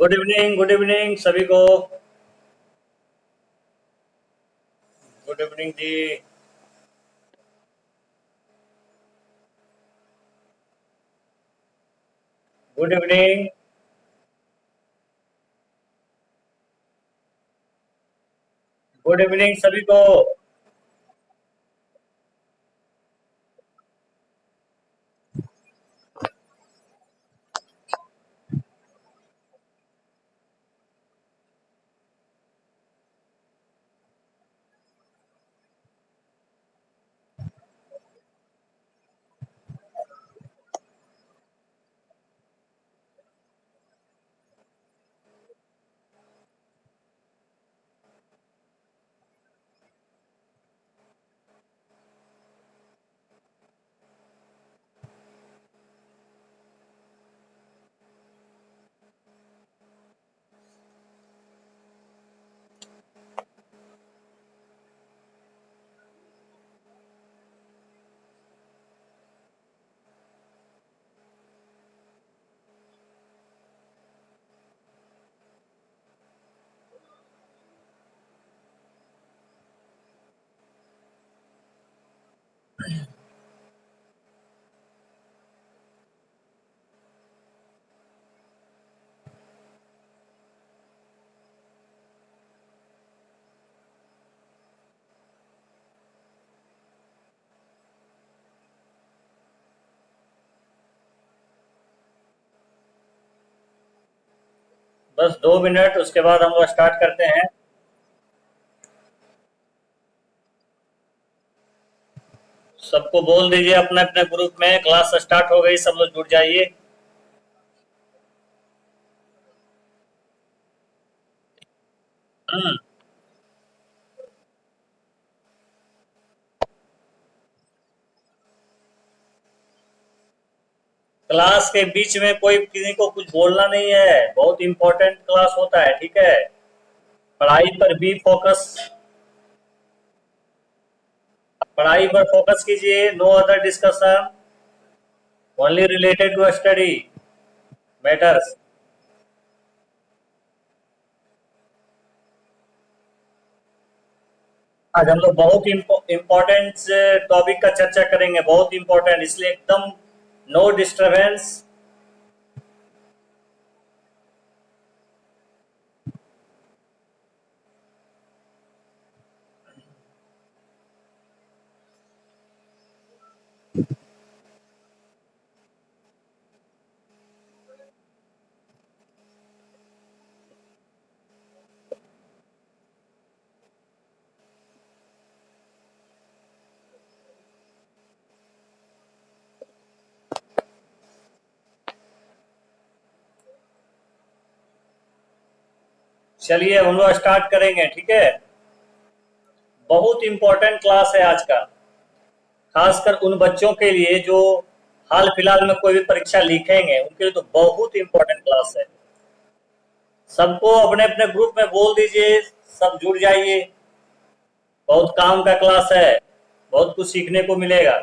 Good evening सभी को। Good evening जी। Good evening. गुड इवनिंग सभी को। 2 मिनट, उसके बाद हम लोग स्टार्ट करते हैं। सबको बोल दीजिए अपने अपने ग्रुप में क्लास स्टार्ट हो गई, सब लोग जुड़ जाइए। हम्म। क्लास के बीच में कोई किसी को कुछ बोलना नहीं है, बहुत इंपॉर्टेंट क्लास होता है, ठीक है। पढ़ाई पर भी फोकस। पढ़ाई पर फोकस कीजिए, no other discussion, only related to study matters. आज हम लोग बहुत इम्पोर्टेंट टॉपिक का चर्चा करेंगे, बहुत इम्पोर्टेंट, इसलिए एकदम नो डिस्टरबेंस। चलिए हम लोग स्टार्ट करेंगे, ठीक है। बहुत इंपॉर्टेंट क्लास है आज का, खासकर उन बच्चों के लिए जो हाल फिलहाल में कोई भी परीक्षा लिखेंगे, उनके लिए तो बहुत इंपॉर्टेंट क्लास है। सबको अपने अपने ग्रुप में बोल दीजिए, सब जुड़ जाइए। बहुत काम का क्लास है, बहुत कुछ सीखने को मिलेगा।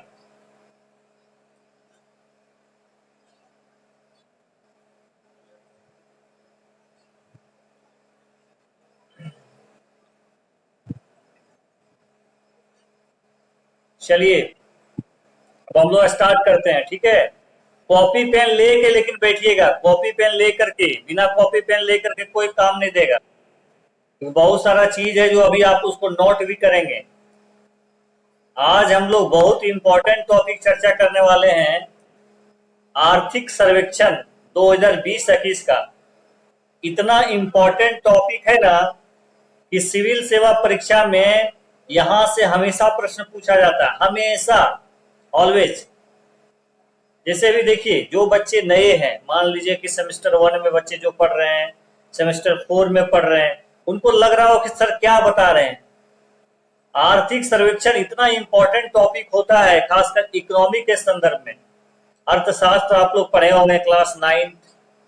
चलिए अब हम लोग स्टार्ट करते हैं, ठीक है। कॉपी पेन लेके लेकिन बैठिएगा, कॉपी पेन लेकर के, बिना कॉपी पेन लेकर के कोई काम नहीं देगा, क्योंकि बहुत सारा चीज है जो अभी आप उसको नोट भी करेंगे। आज हम लोग बहुत इंपॉर्टेंट टॉपिक चर्चा करने वाले हैं, आर्थिक सर्वेक्षण 2020-21 का। इतना इंपॉर्टेंट टॉपिक है ना कि सिविल सेवा परीक्षा में यहां से हमेशा प्रश्न पूछा जाता है, हमेशा, ऑलवेज। जैसे भी देखिए, जो बच्चे नए हैं, मान लीजिए कि सेमेस्टर 1 में बच्चे जो पढ़ रहे हैं, सेमेस्टर 4 में पढ़ रहे हैं, उनको लग रहा हो कि सर क्या बता रहे हैं। आर्थिक सर्वेक्षण इतना इंपॉर्टेंट टॉपिक होता है, खासकर इकोनॉमी के संदर्भ में। अर्थशास्त्र आप लोग पढ़े होंगे क्लास 9,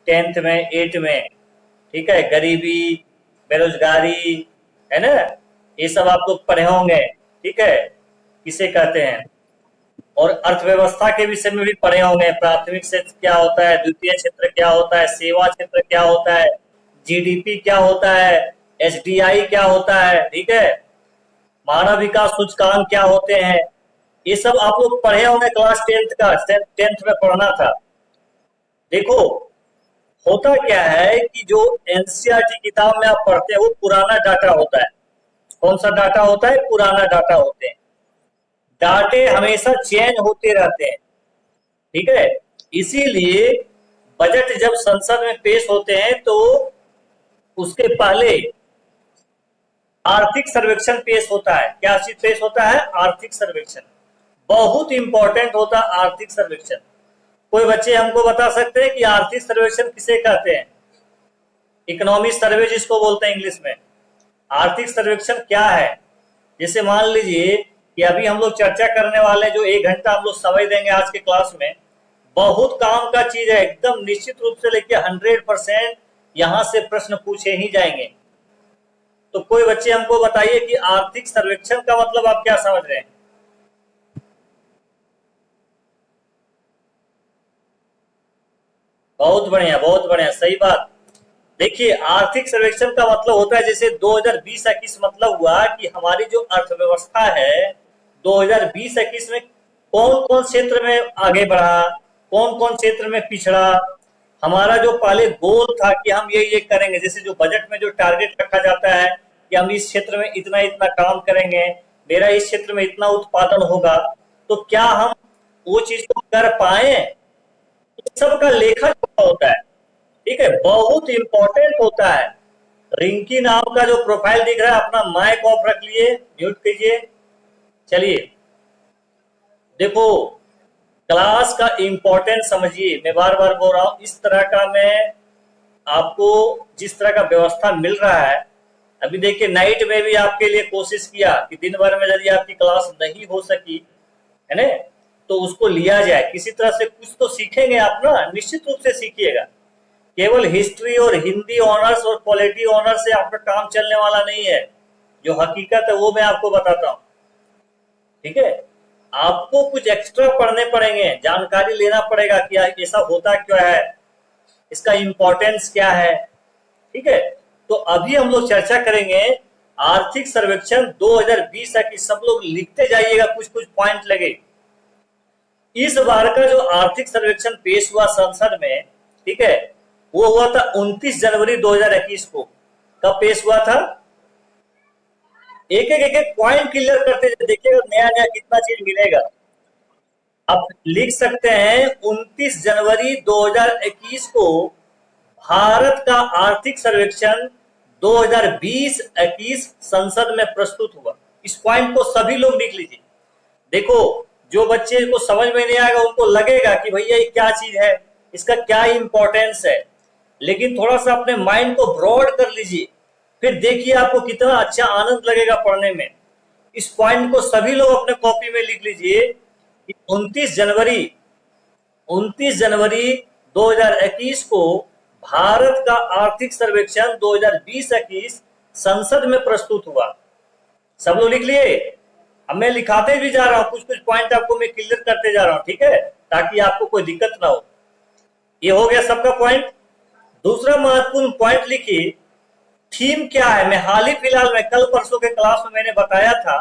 10th में, 8 में, ठीक है। गरीबी, बेरोजगारी, है ना, ये सब आप लोग पढ़े होंगे, ठीक है, किसे कहते हैं। और अर्थव्यवस्था के विषय में भी पढ़े होंगे, प्राथमिक क्षेत्र क्या होता है, द्वितीय क्षेत्र क्या होता है, सेवा क्षेत्र क्या होता है, जीडीपी क्या होता है, एसडीआई क्या होता है, ठीक है, मानव विकास सूचकांक क्या होते हैं, ये सब आप लोग पढ़े होंगे क्लास 10th का, 10th में पढ़ना था। देखो, होता क्या है कि जो एनसीईआरटी किताब में आप पढ़ते हैं वो पुराना डाटा होता है। कौन सा डाटा होता है? पुराना डाटा होते हैं। डाटे हमेशा चेंज होते रहते हैं, ठीक है। इसीलिए बजट जब संसद में पेश होते हैं तो उसके पहले आर्थिक सर्वेक्षण पेश होता है। क्या चीज पेश होता है? आर्थिक सर्वेक्षण। बहुत इंपॉर्टेंट होता है आर्थिक सर्वेक्षण। कोई बच्चे हमको बता सकते हैं कि आर्थिक सर्वेक्षण किसे कहते हैं? इकोनॉमिक सर्वे जिसको बोलते हैं इंग्लिश में। आर्थिक सर्वेक्षण क्या है? जैसे मान लीजिए कि अभी हम लोग चर्चा करने वाले जो 1 घंटा हम लोग समय देंगे आज के क्लास में, बहुत काम का चीज है, एकदम निश्चित रूप से लेके 100% यहाँ से प्रश्न पूछे ही जाएंगे। तो कोई बच्चे हमको बताइए कि आर्थिक सर्वेक्षण का मतलब आप क्या समझ रहे हैं? बहुत बढ़िया, बहुत बढ़िया, सही बात। देखिए, आर्थिक सर्वेक्षण का मतलब होता है जैसे 2020-21 मतलब हुआ कि हमारी जो अर्थव्यवस्था है 2020-21 में कौन कौन क्षेत्र में आगे बढ़ा, कौन कौन क्षेत्र में पिछड़ा। हमारा जो पहले गोल था कि हम ये करेंगे, जैसे जो बजट में जो टारगेट रखा जाता है कि हम इस क्षेत्र में इतना इतना काम करेंगे, मेरा इस क्षेत्र में इतना उत्पादन होगा, तो क्या हम वो चीज को कर पाए? सबका लेखा जोखा होता है, ठीक है, बहुत इंपॉर्टेंट होता है। रिंकी नाम का जो प्रोफाइल दिख रहा है, अपना माइक ऑफ रख लिए, म्यूट कीजिए। चलिए, देखो, क्लास का इंपॉर्टेंट समझिए। मैं बार बार बोल रहा हूं, इस तरह का मैं आपको जिस तरह का व्यवस्था मिल रहा है, अभी देखिए नाइट में भी आपके लिए कोशिश किया कि दिन भर में यदि आपकी क्लास नहीं हो सकी है ना, तो उसको लिया जाए, किसी तरह से कुछ तो सीखेंगे आप ना, निश्चित रूप से सीखिएगा। केवल हिस्ट्री और हिंदी ऑनर्स और पॉलिटी ऑनर्स से आपका काम चलने वाला नहीं है। जो हकीकत है वो मैं आपको बताता हूँ, ठीक है। आपको कुछ एक्स्ट्रा पढ़ने पड़ेंगे, जानकारी लेना पड़ेगा कि ऐसा होता क्या है, इसका इंपॉर्टेंस क्या है, ठीक है। तो अभी हम लोग चर्चा करेंगे आर्थिक सर्वेक्षण 2020 की। सब लोग लिखते जाइएगा, कुछ कुछ पॉइंट लगे। इस बार का जो आर्थिक सर्वेक्षण पेश हुआ संसद में, ठीक है, वो हुआ था 29 जनवरी 2021 को। कब पेश हुआ था? एक एक पॉइंट क्लियर करते देखिएगा, नया नया कितना चीज मिलेगा। आप लिख सकते हैं 29 जनवरी 2021 को भारत का आर्थिक सर्वेक्षण 2020-21 संसद में प्रस्तुत हुआ। इस पॉइंट को सभी लोग लिख लीजिए। देखो, जो बच्चे को समझ में नहीं आएगा उनको लगेगा कि भैया ये क्या चीज है, इसका क्या इंपॉर्टेंस है, लेकिन थोड़ा सा अपने माइंड को ब्रॉड कर लीजिए, फिर देखिए आपको कितना अच्छा आनंद लगेगा पढ़ने में। इस पॉइंट को सभी लोग अपने कॉपी में लिख लीजिए कि 29 जनवरी 2021 को भारत का आर्थिक सर्वेक्षण 2020-21 संसद में प्रस्तुत हुआ। सब लोग लिख लिए? अब मैं लिखाते भी जा रहा हूं, कुछ कुछ पॉइंट आपको मैं क्लियर करते जा रहा हूं, ठीक है, ताकि आपको कोई दिक्कत ना हो। ये हो गया सबका पॉइंट। दूसरा महत्वपूर्ण पॉइंट लिखिए, थीम क्या है। मैं हाल ही फिलहाल में कल परसों के क्लास में मैंने बताया था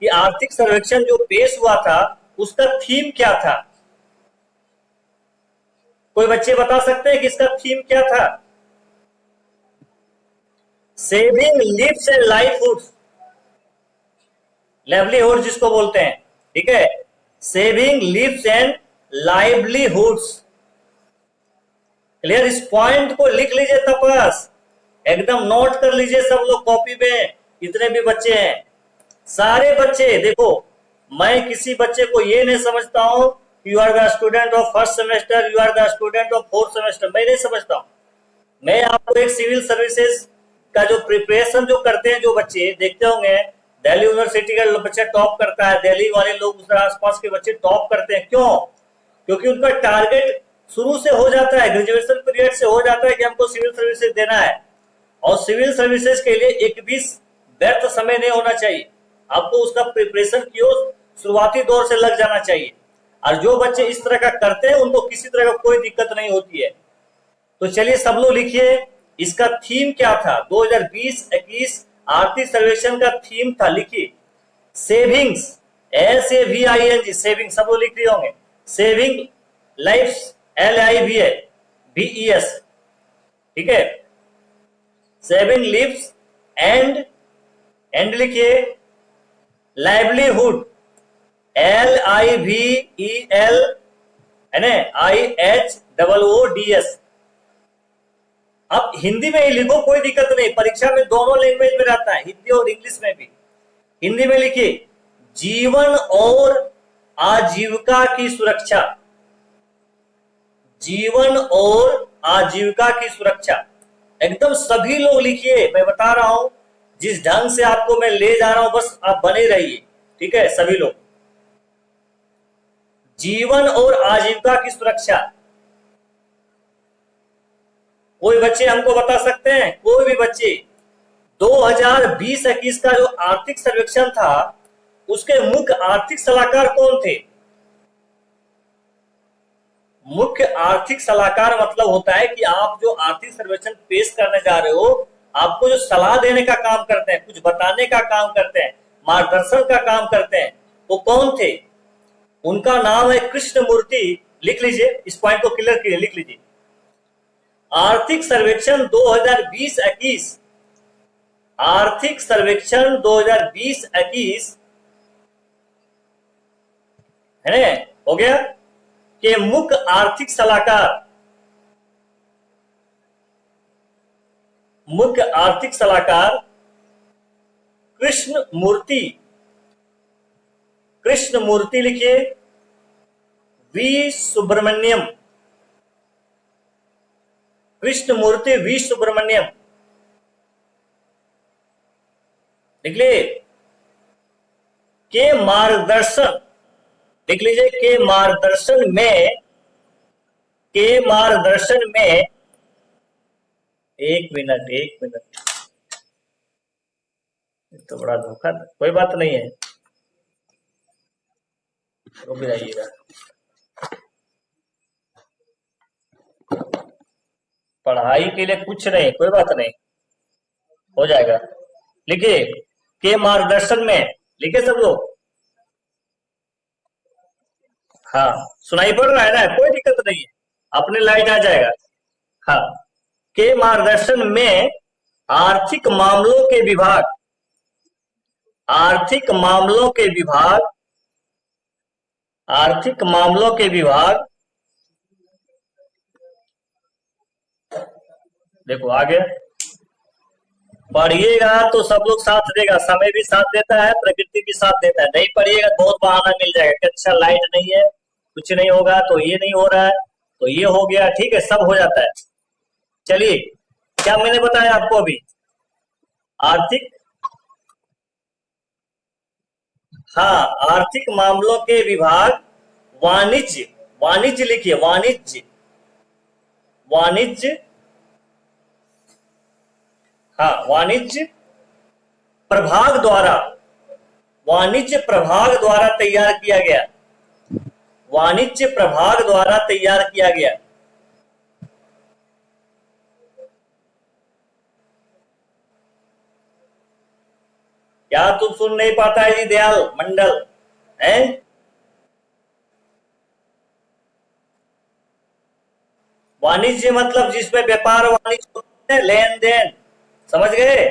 कि आर्थिक सर्वेक्षण जो पेश हुआ था उसका थीम क्या था। कोई बच्चे बता सकते हैं कि इसका थीम क्या था? Saving lives and livelihoods, livelihood जिसको बोलते हैं, ठीक है, saving lives and livelihoods. Clear? इस पॉइंट को लिख लीजिए तपस, एकदम नोट कर लीजिए सब लोग कॉपी में, जितने भी बच्चे हैं, सारे बच्चे। देखो, मैं किसी बच्चे को ये नहीं समझता हूं you are the student of first semester, you are the student of fourth semester, मैं नहीं समझता हूं। मैं आपको एक सिविल सर्विसेज का जो प्रिपरेशन जो करते हैं, जो बच्चे देखते होंगे, दिल्ली यूनिवर्सिटी का बच्चा टॉप करता है, दिल्ली वाले लोग उस आसपास के बच्चे टॉप करते हैं, क्यों? क्योंकि उनका टारगेट शुरू से हो जाता है, ग्रेजुएशन पीरियड से हो जाता है कि हमको सिविल सर्विसेज देना है, और सिविल सर्विसेज के लिए एक भी व्यर्थ समय नहीं होना चाहिए। आपको उसका प्रिपरेशन की ओर शुरुआती दौर से लग जाना चाहिए, और जो बच्चे इस तरह का करते हैं उनको किसी तरह का कोई दिक्कत नहीं होती है। तो चलिए सब लोग लिखिए, इसका थीम क्या था? 2020-21 आर्थिक सर्वेक्षण का थीम था, लिखिए, सेविंग्स, SAVING, सेविंग, सब लोग लिख रहे होंगे, सेविंग लाइफ, LIVES, ठीक है, सेविंग लिव्स एंड लिखिए लाइवलीहुड, LIVEL, है ना, IHOODS। अब हिंदी में ही लिखो, कोई दिक्कत नहीं, परीक्षा में दोनों लैंग्वेज में रहता है, हिंदी और इंग्लिश में भी। हिंदी में लिखिए जीवन और आजीविका की सुरक्षा, जीवन और आजीविका की सुरक्षा, एकदम सभी लोग लिखिए, मैं बता रहा हूं जिस ढंग से आपको मैं ले जा रहा हूं, बस आप बने रहिए, ठीक है सभी लोग। जीवन और आजीविका की सुरक्षा, कोई बच्चे हमको बता सकते हैं? कोई भी बच्चे 2020-21 का जो आर्थिक सर्वेक्षण था उसके मुख्य आर्थिक सलाहकार कौन थे? मुख्य आर्थिक सलाहकार मतलब होता है कि आप जो आर्थिक सर्वेक्षण पेश करने जा रहे हो, आपको जो सलाह देने का काम करते हैं, कुछ बताने का काम करते हैं, मार्गदर्शन का काम करते हैं, वो कौन थे? उनका नाम है कृष्णमूर्ति। लिख लीजिए, इस पॉइंट को क्लियर कीजिए, लिख लीजिए। आर्थिक सर्वेक्षण 2020-21, आर्थिक सर्वेक्षण 2020-21, है ना, हो गया, के मुख्य आर्थिक सलाहकार, मुख्य आर्थिक सलाहकार कृष्णमूर्ति, कृष्णमूर्ति लिखिए वी सुब्रमण्यम, कृष्णमूर्ति वी सुब्रमण्यम, लिख लीजिए। के मार्गदर्शन, लिख लीजिए, के मार्गदर्शन में, के मार्गदर्शन में, एक मिनट, तो बड़ा धोखा, कोई बात नहीं है, रुक जाइएगा। पढ़ाई के लिए कुछ नहीं, कोई बात नहीं, हो जाएगा। लिखिए के मार्गदर्शन में, लिखिए सब लोग। हाँ, सुनाई पड़ रहा है ना, कोई दिक्कत नहीं है, अपने लाइट आ जाएगा। हाँ, के मार्गदर्शन में आर्थिक मामलों के विभाग, आर्थिक मामलों के विभाग, आर्थिक मामलों के विभाग, देखो आगे पढ़िएगा तो सब लोग साथ देगा, समय भी साथ देता है, प्रकृति भी साथ देता है। नहीं पढ़िएगा बहुत बहाना मिल जाएगा कि अच्छा लाइट नहीं है, कुछ नहीं होगा, तो ये नहीं हो रहा है, तो ये हो गया, ठीक है, सब हो जाता है। चलिए, क्या मैंने बताया आपको अभी? आर्थिक, हाँ, आर्थिक मामलों के विभाग, वाणिज्य, वाणिज्य लिखिए, वाणिज्य, वाणिज्य, हाँ, वाणिज्य प्रभाग द्वारा, वाणिज्य प्रभाग द्वारा तैयार किया गया, वाणिज्य प्रभाग द्वारा तैयार किया गया। क्या तुम सुन नहीं पाता है जी दयाल मंडल, है? वाणिज्य मतलब जिसमें व्यापार वाणिज्य होता है, लेन देन, समझ गए?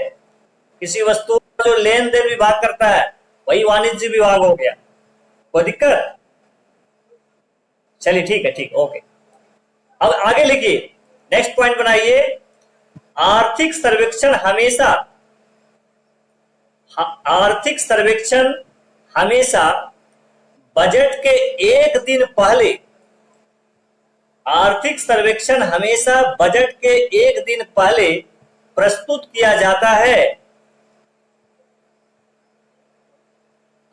किसी वस्तु का जो लेन देन विभाग करता है वही वाणिज्य विभाग हो गया। कोई दिक्कत? चलिए ठीक है, ठीक, ओके। अब आगे लिखिए, नेक्स्ट पॉइंट बनाइए। आर्थिक सर्वेक्षण हमेशा, आर्थिक सर्वेक्षण हमेशा बजट के एक दिन पहले, आर्थिक सर्वेक्षण हमेशा बजट के एक दिन पहले प्रस्तुत किया जाता है।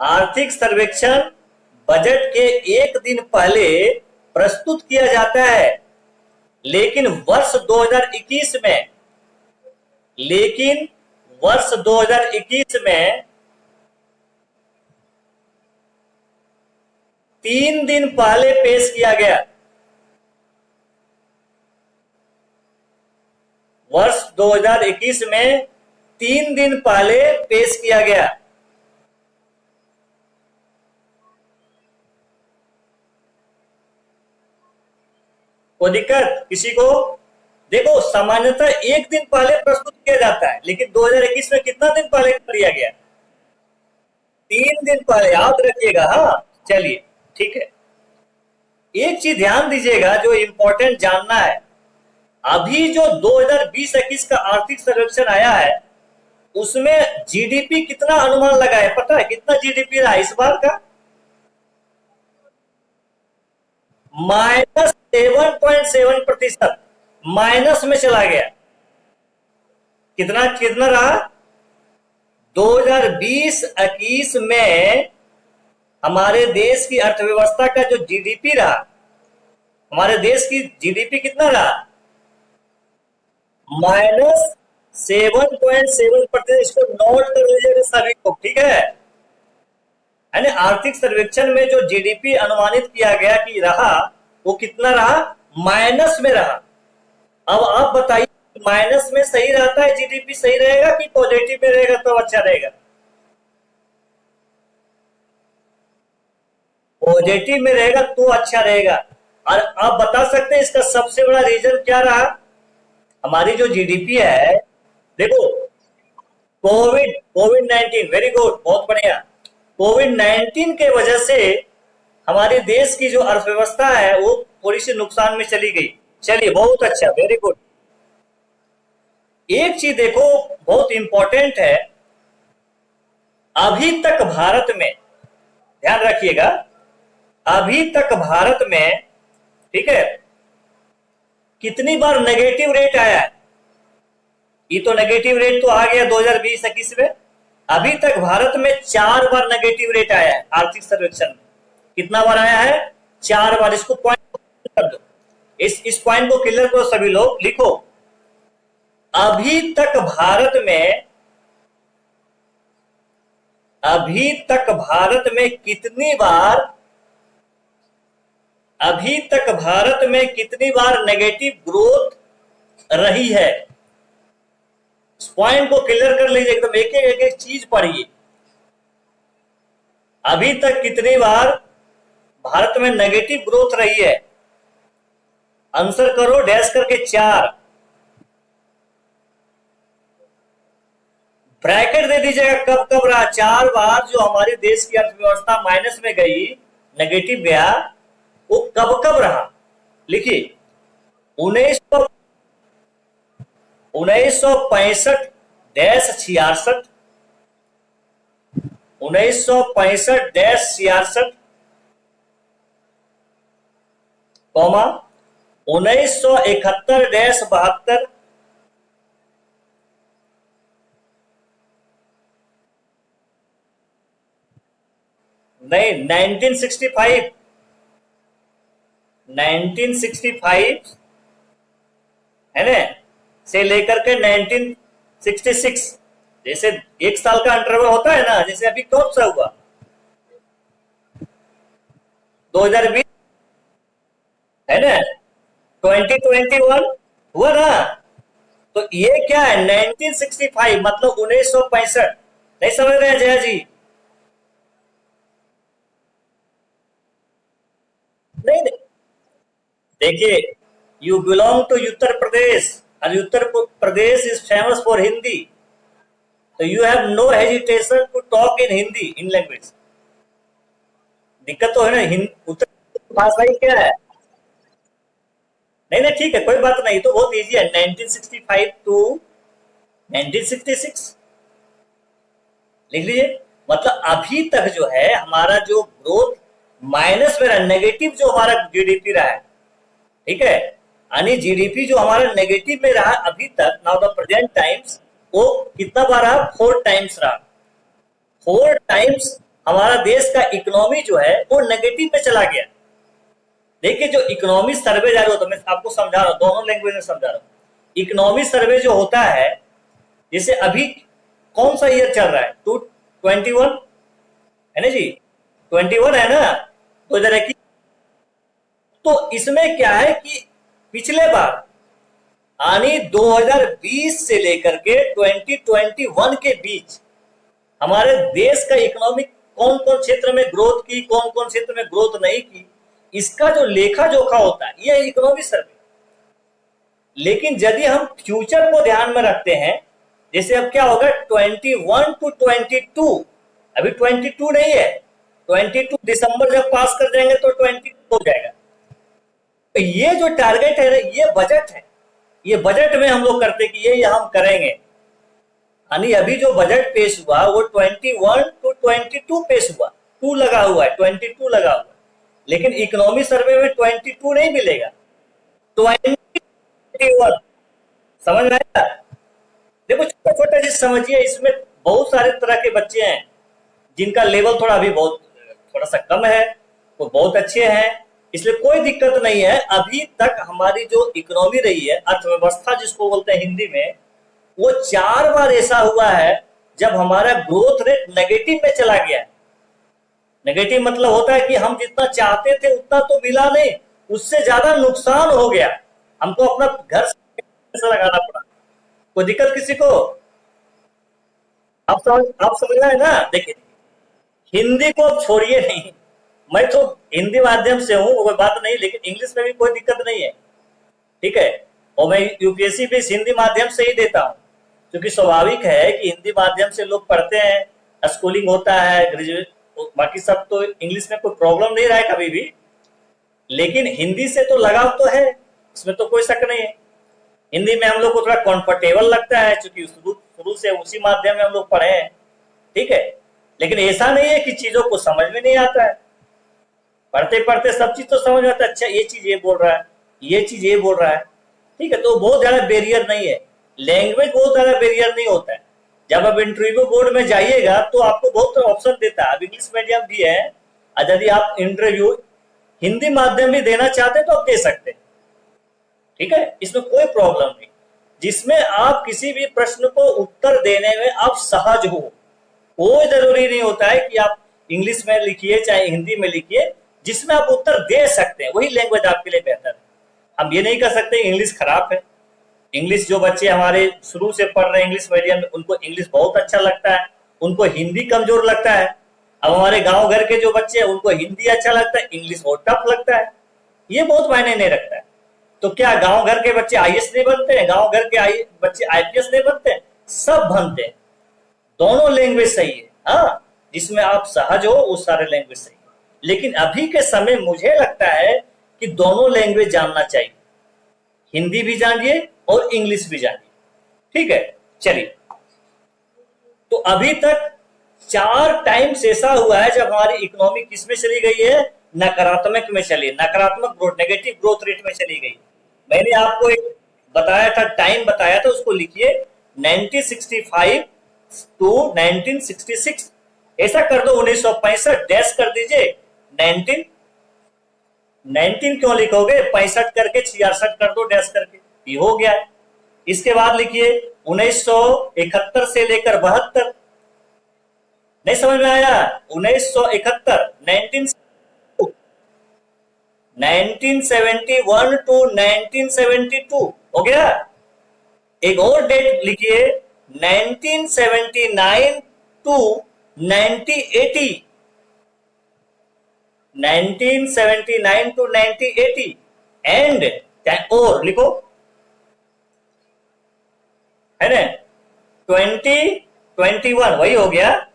आर्थिक सर्वेक्षण बजट के एक दिन पहले प्रस्तुत किया जाता है, लेकिन वर्ष 2021 में, लेकिन वर्ष 2021 में 3 दिन पहले पेश किया गया। वर्ष 2021 में 3 दिन पहले पेश किया गया। कोई दिक्कत किसी को? देखो, सामान्यतः 1 दिन पहले प्रस्तुत किया जाता है, लेकिन 2021 में कितना दिन पहले कर दिया गया? 3 दिन पहले, याद रखिएगा। हाँ, चलिए ठीक है। एक चीज ध्यान दीजिएगा जो इंपॉर्टेंट जानना है, अभी जो 2020-21 का आर्थिक सर्वेक्षण आया है उसमें जीडीपी कितना अनुमान लगा है? पता है कितना जीडीपी रहा इस बार का? -7.7%, माइनस में चला गया। कितना कितना रहा? 2020-21 में हमारे देश की अर्थव्यवस्था का जो जीडीपी रहा, हमारे देश की जीडीपी कितना रहा? -7.7%। इसको नोट कर लीजिएगा सभी को, ठीक है? यानी आर्थिक सर्वेक्षण में जो जीडीपी अनुमानित किया गया कि रहा, वो कितना रहा? माइनस में रहा। अब आप बताइए, माइनस में सही रहता है जीडीपी, सही रहेगा कि पॉजिटिव में रहेगा तो अच्छा रहेगा? पॉजिटिव में रहेगा तो अच्छा रहेगा। और आप बता सकते हैं इसका सबसे बड़ा रीजन क्या रहा? हमारी जो जीडीपी है, देखो, कोविड 19, वेरी गुड, बहुत बढ़िया। कोविड 19 के वजह से हमारे देश की जो अर्थव्यवस्था है वो थोड़ी सी नुकसान में चली गई। चलिए, बहुत अच्छा, वेरी गुड। एक चीज देखो, बहुत इंपॉर्टेंट है, अभी तक भारत में, ध्यान रखिएगा, अभी तक भारत में, ठीक है, कितनी बार नेगेटिव रेट आया है? ये तो नेगेटिव रेट तो आ गया 2020-21 में। अभी तक भारत में 4 बार नेगेटिव रेट आया है आर्थिक सर्वेक्षण में। कितना बार आया है? 4 बार। इसको पॉइंट कर दो, इस पॉइंट को क्लियर करो सभी लोग, लिखो। अभी तक भारत में, अभी तक भारत में कितनी बार, अभी तक भारत में कितनी बार नेगेटिव ग्रोथ रही है? इस पॉइंट को क्लियर कर लीजिए एकदम, एक एक चीज पढ़िए। अभी तक कितनी बार भारत में नेगेटिव ग्रोथ रही है? आंसर करो डैश करके 4। ब्रैकेट दे दीजिएगा कब कब रहा। 4 बार जो हमारे देश की अर्थव्यवस्था माइनस में गई, नेगेटिव गया, वो कब कब रहा? लिखिए, 1965-66, 1965-66, कॉमा 1971-72, नहीं 1965, 1965 है ना, से लेकर के 1966, जैसे 1 साल का इंटरवल होता है ना, जैसे अभी कौन सा हुआ? 2020 है ना, 2021 हुआ ना। तो ये क्या है? 1965 मतलब 1965। नहीं समझ रहे हैं जया जी? नहीं, नहीं। देखिए, you belong to Uttar Pradesh, और Uttar Pradesh is famous for Hindi, तो you have no hesitation to talk in Hindi, in language. दिक्कत तो है ना, उत्तर भाषा ही क्या है? नहीं नहीं, ठीक है, कोई बात नहीं, तो बहुत इजी है। 1965 टू 1966 लिख लीजिए। मतलब अभी तक जो है हमारा जो ग्रोथ माइनस में रहा, नेगेटिव जो हमारा जीडीपी रहा है, ठीक है, यानी जीडीपी जो हमारा नेगेटिव में रहा अभी तक, नाउ द प्रेजेंट टाइम्स, वो कितना बार रहा? 4 टाइम्स रहा। 4 टाइम्स हमारा देश का इकोनॉमी जो है वो नेगेटिव में चला गया। देखिए, जो इकोनॉमी सर्वे जारी होता है, मैं आपको समझा रहा हूँ, दोनों लैंग्वेज में समझा रहा हूँ। इकोनॉमी सर्वे जो होता है, जैसे अभी कौन सा ईयर चल रहा है? 2021 है ना जी, 21 है ना, 2021। तो इसमें क्या है कि पिछले बार यानी 2020 से लेकर के 2021 के बीच हमारे देश का इकोनॉमिक कौन कौन क्षेत्र में ग्रोथ की, कौन कौन क्षेत्र में ग्रोथ नहीं की, इसका जो लेखा जोखा होता है यह इकोनॉमिक सर्वे। लेकिन यदि हम फ्यूचर को ध्यान में रखते हैं, जैसे अब क्या होगा 21 टू 22, अभी 22 नहीं है, 22 दिसंबर जब पास कर जाएंगे तो 22 हो जाएगा। तो ये जो टारगेट है ये बजट है, ये बजट में हम लोग करते कि ये हम करेंगे। यानी अभी जो बजट पेश हुआ वो 21 टू 22 पेश हुआ, 2 लगा हुआ है, 22 लगा हुआ है, लेकिन इकोनॉमी सर्वे में 22 नहीं मिलेगा, 21। समझ में आया? देखो छोटा छोटा चीज समझिए, इसमें बहुत सारे तरह के बच्चे हैं जिनका लेवल थोड़ा अभी बहुत थोड़ा सा कम है, वो बहुत अच्छे हैं, इसलिए कोई दिक्कत नहीं है। अभी तक हमारी जो इकोनॉमी रही है, अर्थव्यवस्था जिसको बोलते हैं हिंदी में, वो 4 बार ऐसा हुआ है जब हमारा ग्रोथ रेट नेगेटिव में चला गया है। नेगेटिव मतलब होता है कि हम जितना चाहते थे उतना तो मिला नहीं, उससे ज्यादा नुकसान हो गया, हमको अपना घर से लगाना पड़ा। कोई दिक्कत किसी को? आप समझ रहे हैं ना? देखिए हिंदी को छोड़िए नहीं, मैं तो हिंदी माध्यम से हूँ, कोई बात नहीं, लेकिन इंग्लिश में भी कोई दिक्कत नहीं है, ठीक है। और मैं यूपीएससी भी हिंदी माध्यम से ही देता हूँ, क्योंकि स्वाभाविक है कि हिंदी माध्यम से लोग पढ़ते हैं, स्कूलिंग होता है, ग्रेजुएट, बाकी सब तो इंग्लिश में कोई प्रॉब्लम नहीं रहा है कभी भी, लेकिन हिंदी से तो लगाव तो है, इसमें तो कोई शक नहीं है। हिंदी में हम लोग को थोड़ा कंफर्टेबल लगता है, क्योंकि शुरू से उसी माध्यम में हम लोग पढ़े हैं, ठीक है। लेकिन ऐसा नहीं है कि चीजों को समझ में नहीं आता है, पढ़ते पढ़ते सब चीज तो समझ में आता है। अच्छा ये चीज ये बोल रहा है, ये चीज ये बोल रहा है, ठीक है, तो बहुत ज्यादा बैरियर नहीं है, लैंग्वेज बहुत ज्यादा बैरियर नहीं होता है। जब आप इंटरव्यू बोर्ड में जाइएगा तो आपको बहुत ऑप्शन देता है, अब इंग्लिश मीडियम भी है, यदि आप इंटरव्यू हिंदी माध्यम भी देना चाहते हैं तो आप दे सकते हैं, ठीक है, इसमें कोई प्रॉब्लम नहीं, जिसमें आप किसी भी प्रश्न को उत्तर देने में आप सहज हो। कोई जरूरी नहीं होता है कि आप इंग्लिश में लिखिए चाहे हिंदी में लिखिए, जिसमें आप उत्तर दे सकते हैं वही लैंग्वेज आपके लिए बेहतर है। हम ये नहीं कर सकते इंग्लिश खराब है। इंग्लिश जो बच्चे हमारे शुरू से पढ़ रहे हैं इंग्लिश मीडियम में, उनको इंग्लिश बहुत अच्छा लगता है, उनको हिंदी कमजोर लगता है। अब हमारे गांव घर के जो बच्चे हैं उनको हिंदी अच्छा लगता है, इंग्लिश बहुत टफ लगता है, ये बहुत मायने नहीं रखता है। तो क्या गांव घर के बच्चे आईएएस नहीं बनते हैं, गांव घर के बच्चे आईपीएस नहीं बनते हैं? सब बनते हैं, दोनों लैंग्वेज सही है। हाँ, जिसमें आप सहज हो वो सारे लैंग्वेज सही है, लेकिन अभी के समय मुझे लगता है कि दोनों लैंग्वेज जानना चाहिए, हिंदी भी जानिए और इंग्लिश भी जानिए, ठीक है। चलिए, तो अभी तक 4 टाइम्स ऐसा हुआ है जब हमारी इकोनॉमी किस में चली गई है? नकारात्मक में चली, नकारात्मक ग्रोथ, नेगेटिव ग्रोथ रेट में चली गई। मैंने आपको एक बताया था, टाइम बताया था, उसको लिखिए 1965 टू 1966, ऐसा कर दो 1965 डैश कर दीजिए, 19 क्यों लिखोगे, 65 करके 66 कर दो डैश करके, ये हो गया। इसके बाद लिखिए 1971 से लेकर 72, नहीं समझ में आया? 1971 1971 टू 1972 हो गया। एक और डेट लिखिए 1979 टू 1980, 1979 टू 1980 एंड और लिखो, है ना, 2021 वही हो गया,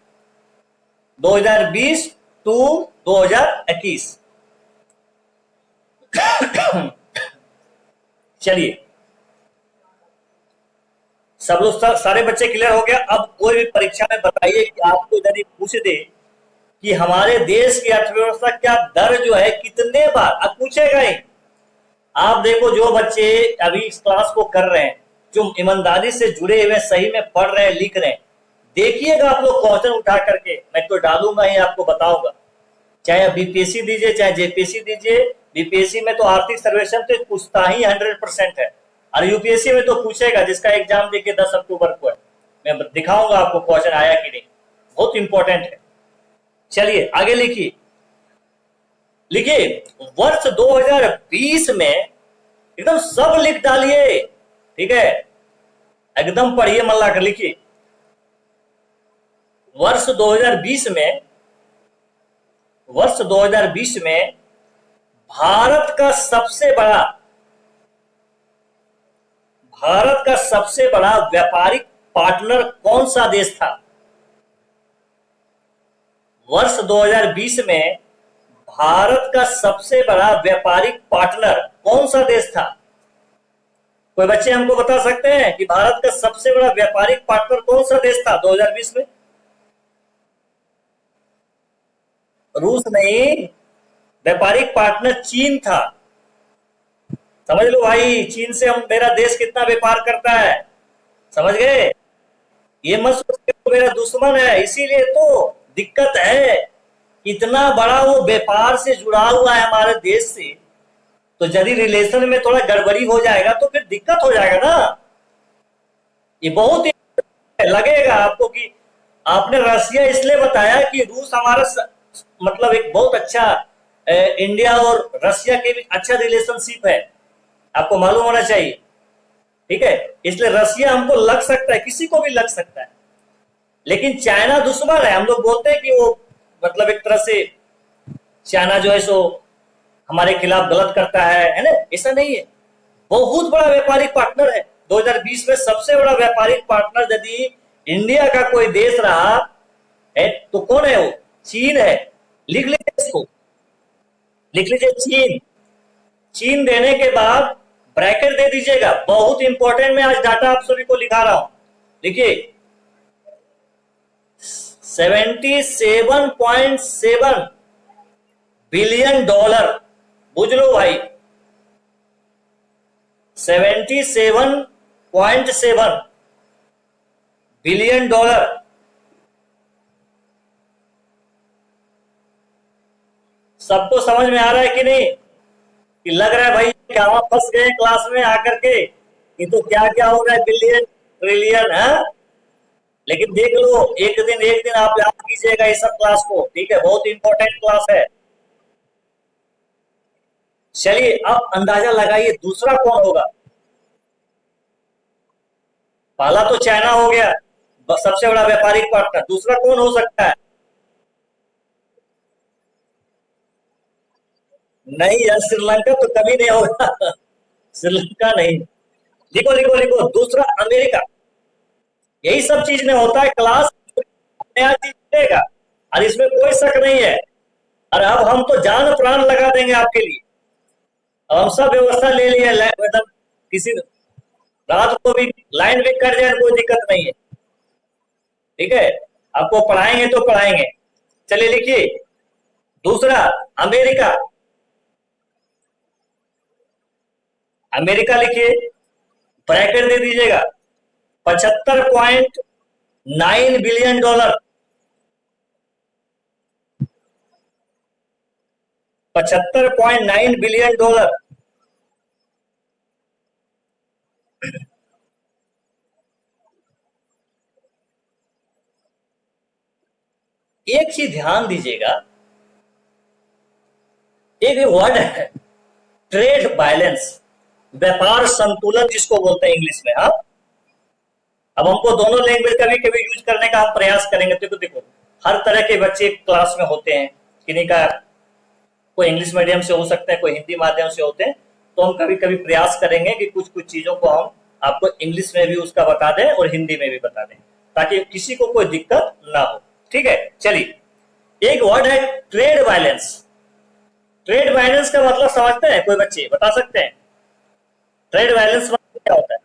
2020 टू 2021। चलिए, सब लोग सारे बच्चे क्लियर हो गया। अब कोई भी परीक्षा में बताइए कि आपको यदि पूछ दे कि हमारे देश की अर्थव्यवस्था क्या दर जो है कितने बार, अब पूछेगा ही। आप देखो जो बच्चे अभी इस क्लास को कर रहे हैं, जो ईमानदारी से जुड़े हुए सही में पढ़ रहे हैं लिख रहे हैं, देखिएगा आप लोग क्वेश्चन उठा करके, मैं तो डालूंगा ही, आपको बताऊंगा, चाहे आप बीपीएससी दीजिए चाहे जेपीएससी दीजिए। बीपीएससी में तो आर्थिक सर्वेक्षण तो पूछता ही 100% है, और यूपीएससी में तो पूछेगा, जिसका एग्जाम देखिए 10 अक्टूबर को है, मैं दिखाऊंगा आपको क्वेश्चन आया कि नहीं, बहुत इंपॉर्टेंट है। चलिए आगे लिखिए, वर्ष 2020 में एकदम सब लिख डालिए, ठीक है, एकदम पढ़िए, मन लाकर लिखिए। वर्ष 2020 में वर्ष 2020 में भारत का सबसे बड़ा व्यापारिक पार्टनर कौन सा देश था? वर्ष 2020 में भारत का सबसे बड़ा व्यापारिक पार्टनर कौन सा देश था? कोई बच्चे हमको बता सकते हैं कि भारत का सबसे बड़ा व्यापारिक पार्टनर कौन सा देश था 2020 में? रूस नहीं, व्यापारिक पार्टनर चीन था। समझ लो भाई, चीन से हम मेरा देश कितना व्यापार करता है, समझ गए? ये मत सोचिए वो मेरा दुश्मन है, इसीलिए तो दिक्कत है। इतना बड़ा वो व्यापार से जुड़ा हुआ है हमारे देश से, तो यदि रिलेशन में थोड़ा गड़बड़ी हो जाएगा तो फिर दिक्कत हो जाएगा ना। ये बहुत ही लगेगा आपको कि आपने रशिया इसलिए बताया कि रूस हमारा मतलब एक बहुत अच्छा इंडिया और रशिया के बीच अच्छा रिलेशनशिप है, आपको मालूम होना चाहिए, ठीक है? इसलिए रशिया हमको लग सकता है, किसी को भी लग सकता है, लेकिन चाइना दुश्मन है। हम लोग बोलते हैं कि वो मतलब एक तरह से चाइना जो है सो हमारे खिलाफ गलत करता है ना? ऐसा नहीं है, बहुत बड़ा व्यापारिक पार्टनर है। 2020 में सबसे बड़ा व्यापारिक पार्टनर यदि इंडिया का कोई देश रहा है तो कौन है वो? चीन है। लिख लीजिए इसको, लिख लीजिए चीन। चीन देने के बाद ब्रैकेट दे दीजिएगा, बहुत इंपॉर्टेंट मैं आज डाटा आप सभी को लिखा रहा हूं। देखिए 77.7 बिलियन डॉलर, बुझ लो भाई, 77.7 बिलियन डॉलर। सबको समझ में आ रहा है कि नहीं? कि लग रहा है भाई क्या फंस गए क्लास में आकर के, ये तो क्या क्या हो रहा है, बिलियन ट्रिलियन है। लेकिन देख लो, एक दिन आप याद कीजिएगा इस सब क्लास को, ठीक है? बहुत इंपॉर्टेंट क्लास है। चलिए अब अंदाजा लगाइए दूसरा कौन होगा। पहला तो चाइना हो गया सबसे बड़ा व्यापारिक पार्टनर, दूसरा कौन हो सकता है? नहीं यार, श्रीलंका तो कभी नहीं होगा। श्रीलंका नहीं। लिखो लिखो लिखो, दूसरा अमेरिका। यही सब चीज में होता है क्लास, नया चीज मिलेगा और इसमें कोई शक नहीं है। और अब हम तो जान प्राण लगा देंगे आपके लिए। अब हम सब व्यवस्था ले लिया, मतलब किसी रात को भी लाइन भी कट जाए कोई दिक्कत नहीं है, ठीक है? आपको पढ़ाएंगे तो पढ़ाएंगे। चलिए लिखिए दूसरा अमेरिका। अमेरिका लिखिए, ब्रैकेट दे दीजिएगा, 75.9 बिलियन डॉलर। 75.9 billion dollar. एक चीज ध्यान दीजिएगा, एक वर्ड है ट्रेड बैलेंस, व्यापार संतुलन जिसको बोलते हैं इंग्लिश में। हाँ, अब हमको दोनों लैंग्वेज कभी कभी यूज करने का हम प्रयास करेंगे। देखो देखो, हर तरह के बच्चे क्लास में होते हैं, किन्हीं का कोई इंग्लिश मीडियम से हो सकता है, कोई हिंदी माध्यम से होते हैं। तो हम कभी कभी प्रयास करेंगे कि कुछ कुछ चीजों को हम आपको इंग्लिश में भी उसका बता दें और हिंदी में भी बता दें, ताकि किसी को कोई दिक्कत ना हो, ठीक है? चलिए एक वर्ड है ट्रेड बैलेंस। ट्रेड बैलेंस का मतलब समझते हैं? कोई बच्चे बता सकते हैं ट्रेड बैलेंस मतलब क्या होता है?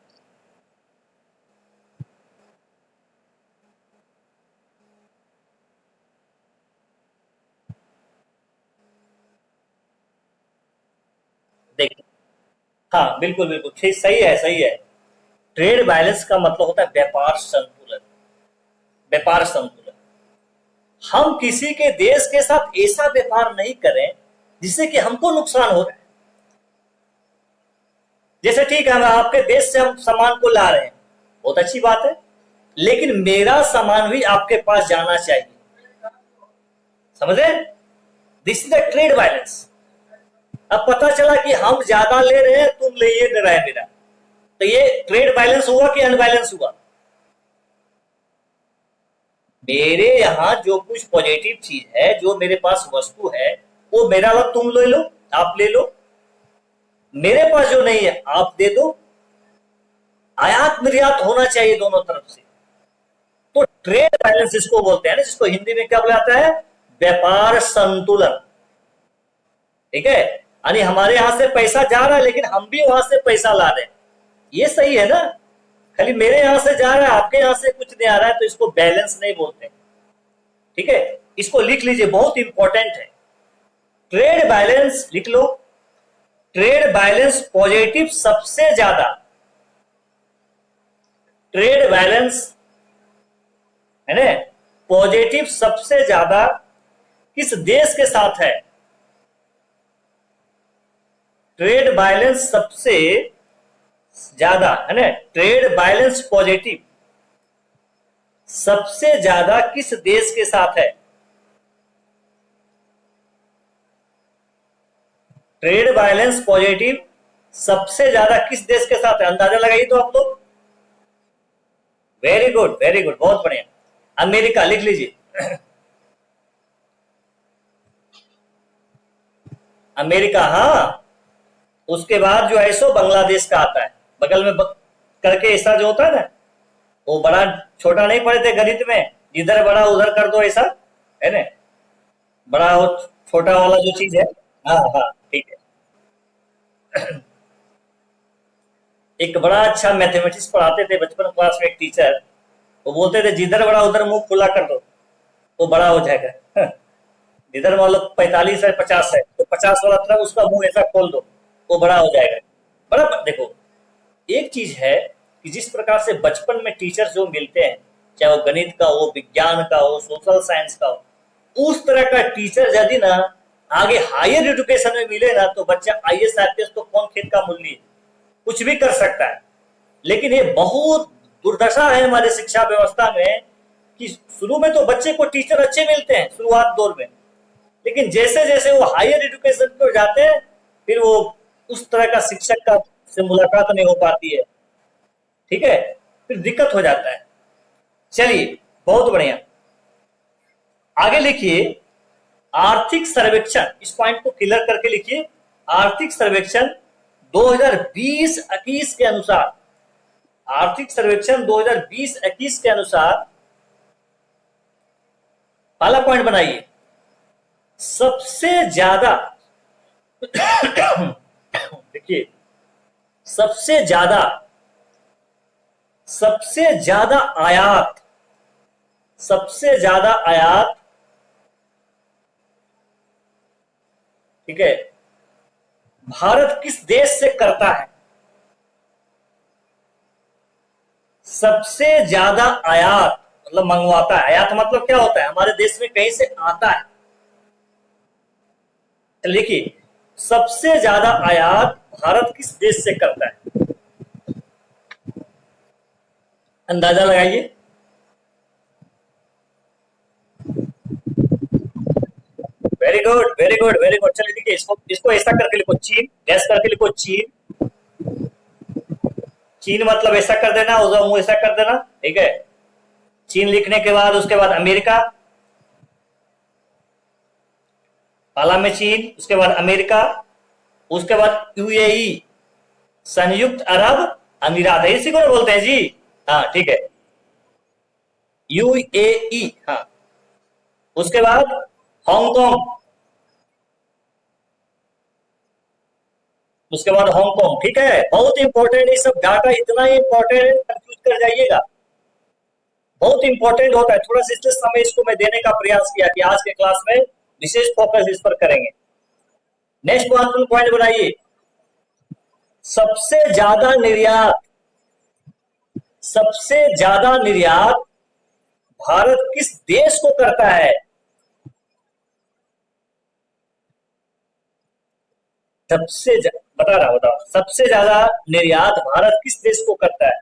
देखिए, हाँ बिल्कुल बिल्कुल ठीक, सही है सही है। ट्रेड बैलेंस का मतलब होता है व्यापार संतुलन। व्यापार संतुलन, हम किसी के देश के साथ ऐसा व्यापार नहीं करें जिससे कि हमको नुकसान हो रहा है। जैसे ठीक है, हम आपके देश से हम सामान को ला रहे हैं, बहुत अच्छी बात है, लेकिन मेरा सामान भी आपके पास जाना चाहिए, समझे? This is the trade balance. अब पता चला कि हम ज्यादा ले रहे हैं, तुम ले ये ले रहा है मेरा, तो तो ये ट्रेड बैलेंस हुआ कि अनबैलेंस हुआ? मेरे यहां जो कुछ पॉजिटिव चीज है, जो मेरे पास वस्तु है, वो मेरा वाला तुम ले लो, आप ले लो। मेरे पास जो नहीं है आप दे दो। आयात निर्यात होना चाहिए दोनों तरफ से। तो ट्रेड बैलेंस इसको बोलते हैं ना, जिसको हिंदी में क्या बोला जाता है? व्यापार संतुलन। ठीक है, यानी हमारे यहां से पैसा जा रहा है लेकिन हम भी वहां से पैसा ला रहे हैं, ये सही है ना? खाली मेरे यहां से जा रहा है, आपके यहां से कुछ नहीं आ रहा है, तो इसको बैलेंस नहीं बोलते। ठीक है, इसको लिख लीजिए, बहुत इंपॉर्टेंट है। ट्रेड बैलेंस लिख लो। ट्रेड बैलेंस पॉजिटिव सबसे ज्यादा, ट्रेड बैलेंस है ना, पॉजिटिव सबसे ज्यादा किस देश के साथ है? ट्रेड बैलेंस सबसे ज्यादा है ना, ट्रेड बैलेंस पॉजिटिव सबसे ज्यादा किस देश के साथ है? ट्रेड बैलेंस पॉजिटिव सबसे ज्यादा किस देश के साथ है? अंदाजा लगाइए तो आप लोग। वेरी गुड, वेरी गुड, बहुत बढ़िया। अमेरिका लिख लीजिए। अमेरिका, हाँ। उसके बाद जो है सो बांग्लादेश का आता है, बगल में करके ऐसा जो होता है ना, वो बड़ा छोटा नहीं पढ़े थे गणित में, इधर बड़ा उधर कर दो, ऐसा है ना, बड़ा वो छोटा वाला जो चीज है। हाँ हाँ, ठीक है। एक बड़ा अच्छा मैथमेटिक्स पढ़ाते थे बचपन क्लास में एक टीचर, वो बोलते थे जिधर बड़ा उधर मुंह खुला कर दो, वो बड़ा हो जाएगा। जिधर मान लो 45 है 50 है, तो 50 वाला तरफ उसका मुंह ऐसा खोल दो, वो बड़ा हो जाएगा। बड़ा देखो, एक चीज है कि जिस प्रकार से बचपन में टीचर जो मिलते हैं, चाहे वो गणित का हो, विज्ञान का हो, सोशल साइंस का हो, उस तरह का टीचर यदि ना आगे हायर एजुकेशन में मिले ना, तो बच्चा आईएएस आईपीएस तो कौन खेत का मूल्य है, कुछ भी कर सकता है। लेकिन ये बहुत दुर्दशा है हमारे शिक्षा व्यवस्था में कि शुरू में तो बच्चे को टीचर अच्छे मिलते हैं शुरुआत दौर में, लेकिन जैसे जैसे वो हायर एजुकेशन पर जाते हैं, फिर वो उस तरह का शिक्षक का से मुलाकात नहीं हो पाती है। ठीक है, फिर दिक्कत हो जाता है। चलिए, बहुत बढ़िया, आगे लिखिए। आर्थिक सर्वेक्षण, इस पॉइंट को क्लियर करके लिखिए। आर्थिक सर्वेक्षण 2020-21 के अनुसार, आर्थिक सर्वेक्षण 2020-21 के अनुसार पहला पॉइंट बनाइए। सबसे ज्यादा देखिए, सबसे ज्यादा आयात, सबसे ज्यादा आयात, ठीक है, भारत किस देश से करता है? सबसे ज्यादा आयात मतलब मंगवाता है। आयात मतलब क्या होता है? हमारे देश में कहीं से आता है। लिखिए, सबसे ज्यादा आयात भारत किस देश से करता है? अंदाजा लगाइए। Very good, very good, very good. चलिए देखिए, इसको ऐसा करके लिखो, चीन, गैस करके लिखो, चीन। चीन मतलब ऐसा कर देना, उधर मुंह ऐसा कर देना, ठीक है। चीन लिखने के बाद उसके बाद अमेरिका, पाला में चीन, उसके बाद अमेरिका, उसके बाद यूएई, संयुक्त अरब अमीरात, इसी को बोलते हैं जी। हाँ ठीक है, यूएई। हाँ, उसके बाद हांगकांग, उसके बाद हांगकांग। ठीक है, बहुत इंपॉर्टेंट, ये सब डाटा इतना इंपॉर्टेंट है, कंफ्यूज कर जाइएगा, बहुत इंपॉर्टेंट होता है। थोड़ा सा इसलिए समय इसको मैं देने का प्रयास किया कि आज के क्लास में विशेष फोकस इस पर करेंगे। नेक्स्ट पॉइंट बनाइए। सबसे ज्यादा निर्यात, सबसे ज्यादा निर्यात भारत किस देश को करता है? सबसे बता रहा, बताओ, सबसे ज्यादा निर्यात भारत किस देश को करता है?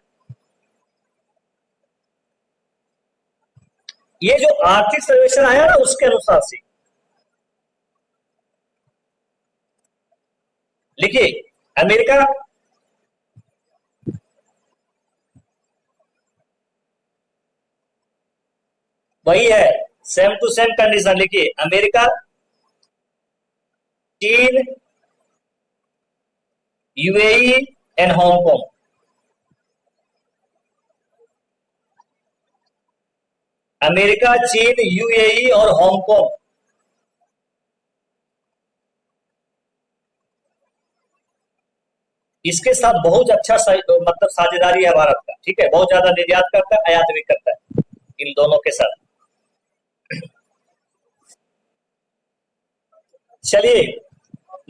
ये जो आर्थिक सर्वेक्षण आया ना, उसके अनुसार से लिखिए। अमेरिका, वही है, सेम टू सेम कंडीशन लिखिए, अमेरिका, चीन, यूएई एंड हांगकांग। अमेरिका, चीन, यूएई और हांगकांग। इसके साथ बहुत अच्छा मतलब साझेदारी है भारत का, ठीक है, बहुत ज्यादा निर्यात करता है, आयात भी करता है इन दोनों के साथ। चलिए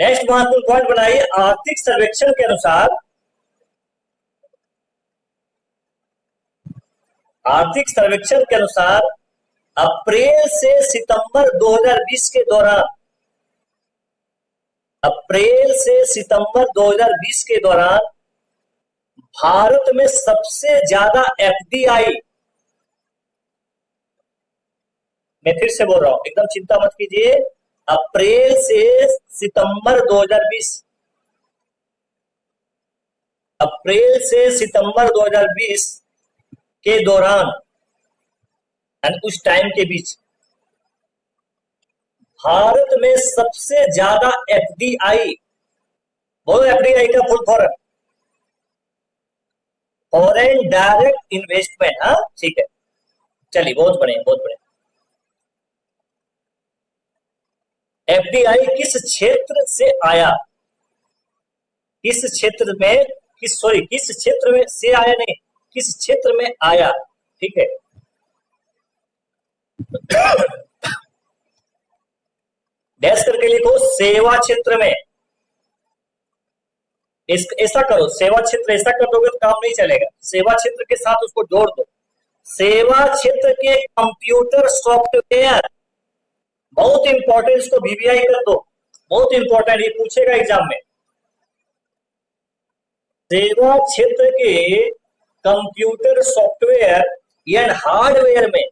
नेक्स्ट महत्वपूर्ण पॉइंट बनाइए, आर्थिक सर्वेक्षण के अनुसार, आर्थिक सर्वेक्षण के अनुसार अप्रैल से सितंबर 2020 के दौरान, अप्रैल से सितंबर 2020 के दौरान भारत में सबसे ज्यादा एफडीआई, मैं फिर से बोल रहा हूं, एकदम चिंता मत कीजिए, अप्रैल से सितंबर 2020, अप्रैल से सितंबर 2020 के दौरान एंड उस टाइम के बीच भारत में सबसे ज्यादा एफडीआई, बोलो एफडीआई का full form, foreign direct investment, हाँ ठीक है, चलिए बहुत बढ़िया बहुत बढ़िया। एफडीआई किस क्षेत्र से आया, किस क्षेत्र में, किस सॉरी किस क्षेत्र में से आया नहीं, किस क्षेत्र में आया, ठीक है। डैश करके लिखो सेवा क्षेत्र में, ऐसा करो सेवा क्षेत्र, ऐसा कर दोगे तो काम नहीं चलेगा, सेवा क्षेत्र के साथ उसको जोड़ दो, सेवा क्षेत्र के कंप्यूटर सॉफ्टवेयर, बहुत इंपॉर्टेंट, इसको वीवीआई कर दो, बहुत इंपॉर्टेंट, ये पूछेगा एग्जाम में। सेवा क्षेत्र के कंप्यूटर सॉफ्टवेयर एंड हार्डवेयर में,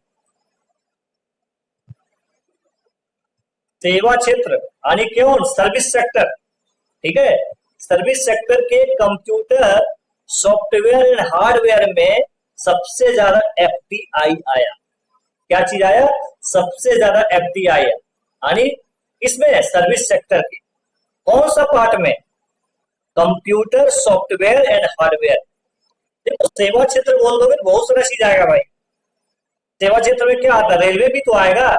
सेवा क्षेत्र यानी क्यों, सर्विस सेक्टर, ठीक है, सर्विस सेक्टर के कंप्यूटर सॉफ्टवेयर एंड हार्डवेयर में सबसे ज्यादा एफडीआई आया, क्या चीज आया, सबसे ज्यादा एफडीआई आया, यानी इसमें सर्विस सेक्टर के कौन सा पार्ट में, कंप्यूटर सॉफ्टवेयर एंड हार्डवेयर। देखो सेवा क्षेत्र बोल दोगे तो बहुत सारा चीज आएगा भाई, सेवा क्षेत्र में क्या आता है, रेलवे भी तो आएगा,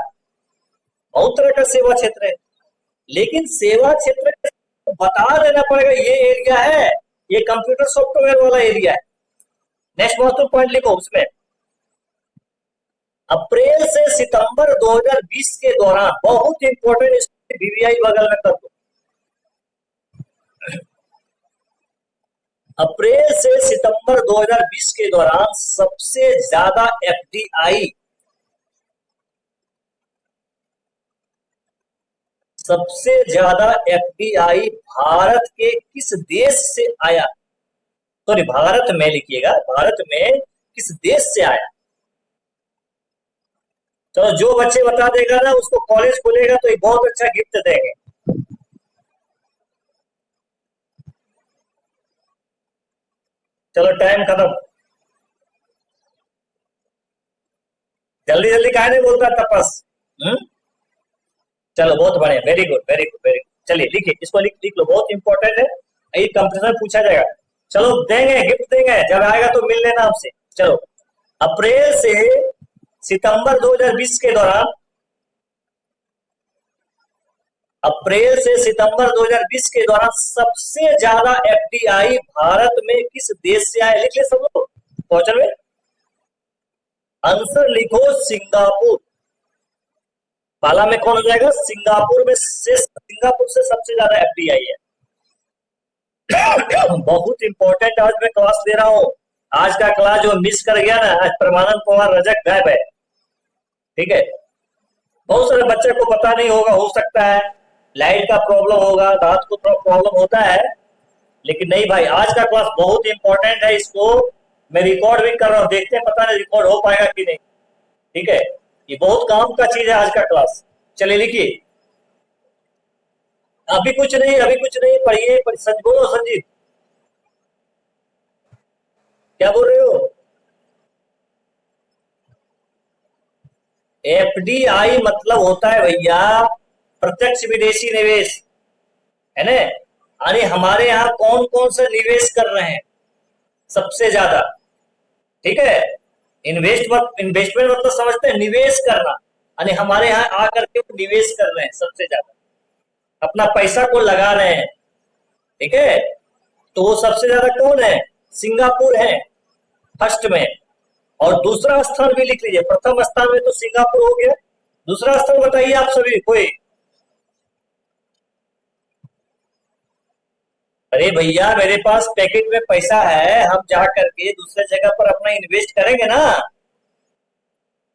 बहुत तरह का सेवा क्षेत्र है, लेकिन सेवा क्षेत्र बता देना पड़ेगा ये एरिया है, ये कंप्यूटर सॉफ्टवेयर वाला एरिया है। नेक्स्ट महत्वपूर्ण पॉइंट लिखो उसमें, अप्रैल से सितंबर 2020 के दौरान, बहुत इंपॉर्टेंट, वीवीआई बगल में कर दो, अप्रैल से सितंबर 2020 के दौरान सबसे ज्यादा एफडीआई, सबसे ज्यादा एफडीआई भारत के किस देश से आया, सॉरी भारत में लिखिएगा, भारत में किस देश से आया। तो जो बच्चे बता देगा ना उसको कॉलेज खुलेगा तो एक बहुत अच्छा गिफ्ट देंगे। चलो टाइम खत्म, जल्दी जल्दी काहे नहीं बोलता तपस, चलो बहुत बढ़िया, very good very good very good, चलिए लिखिए, इसको लिख लिख लो, बहुत इंपॉर्टेंट है, ये कंपटीशन पूछा जाएगा। चलो देंगे गिफ्ट देंगे, जब आएगा तो मिल लेना हमसे। चलो अप्रैल से सितंबर 2020 के दौरान, अप्रैल से सितंबर 2020 के दौरान सबसे ज्यादा एफडीआई भारत में किस देश से आया, लिख ले सब लोग क्वेश्चन में, आंसर लिखो सिंगापुर, पाला में कौन हो जाएगा, सिंगापुर में से, सिंगापुर से सबसे ज्यादा एफडीआई है। बहुत इंपॉर्टेंट आज मैं क्लास ले रहा हूं, आज का क्लास जो मिस कर गया ना, आज परमानंद पवार रजक गायब है, ठीक है, बहुत सारे बच्चे को पता नहीं होगा, हो सकता है लाइट का प्रॉब्लम होगा, रात को प्रॉब्लम होता है, लेकिन नहीं भाई आज का क्लास बहुत इंपॉर्टेंट है, इसको मैं रिकॉर्ड भी कर रहा हूं, देखते हैं पता नहीं रिकॉर्ड हो पाएगा कि नहीं, ठीक है, ये बहुत काम का चीज है आज का क्लास। चलिए लिखिए, अभी कुछ नहीं, अभी कुछ नहीं, पढ़िए, बोलो संजीत, क्या बोल रहे हो, एफडीआई मतलब होता है भैया प्रत्यक्ष विदेशी निवेश, है ना। यानी हमारे यहाँ कौन कौन सा निवेश कर रहे हैं सबसे ज्यादा, ठीक है। इन्वेस्टमेंट मतलब समझते हैं निवेश करना, यानी हमारे यहाँ आकर के वो निवेश कर रहे हैं सबसे ज्यादा, अपना पैसा को लगा रहे हैं, ठीक है। तो वो सबसे ज्यादा कौन है? सिंगापुर है फर्स्ट में। और दूसरा स्थान भी लिख लीजिए, प्रथम स्थान में तो सिंगापुर हो गया, दूसरा स्थान बताइए आप सभी कोई। अरे भैया मेरे पास पैकेट में पैसा है, हम जा करके दूसरे जगह पर अपना इन्वेस्ट करेंगे ना,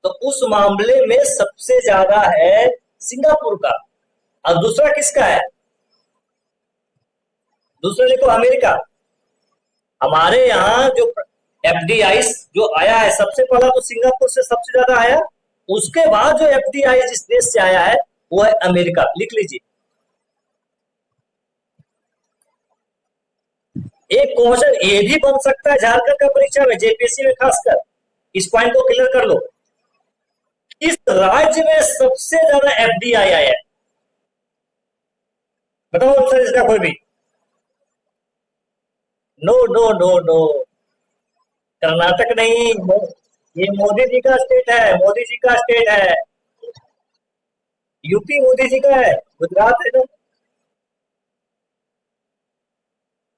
तो उस मामले में सबसे ज्यादा है सिंगापुर का। और दूसरा किसका है? दूसरा लिखो अमेरिका। हमारे यहाँ जो एफडीआई जो आया है सबसे पहला तो सिंगापुर से सबसे ज्यादा आया, उसके बाद जो एफडीआई जिस देश से आया है वो है अमेरिका, लिख लीजिए। एक क्वेश्चन ये भी बन सकता है झारखंड का परीक्षा में, जेपीएससी में खासकर, इस पॉइंट को क्लियर कर लो। इस राज्य में सबसे ज्यादा एफडीआई आया है, बताओ आंसर इसका कोई भी। No no no no, Karnataka नहीं, ये मोदी जी का स्टेट है, मोदी जी का स्टेट है। यूपी मोदी जी का है, गुजरात है ना।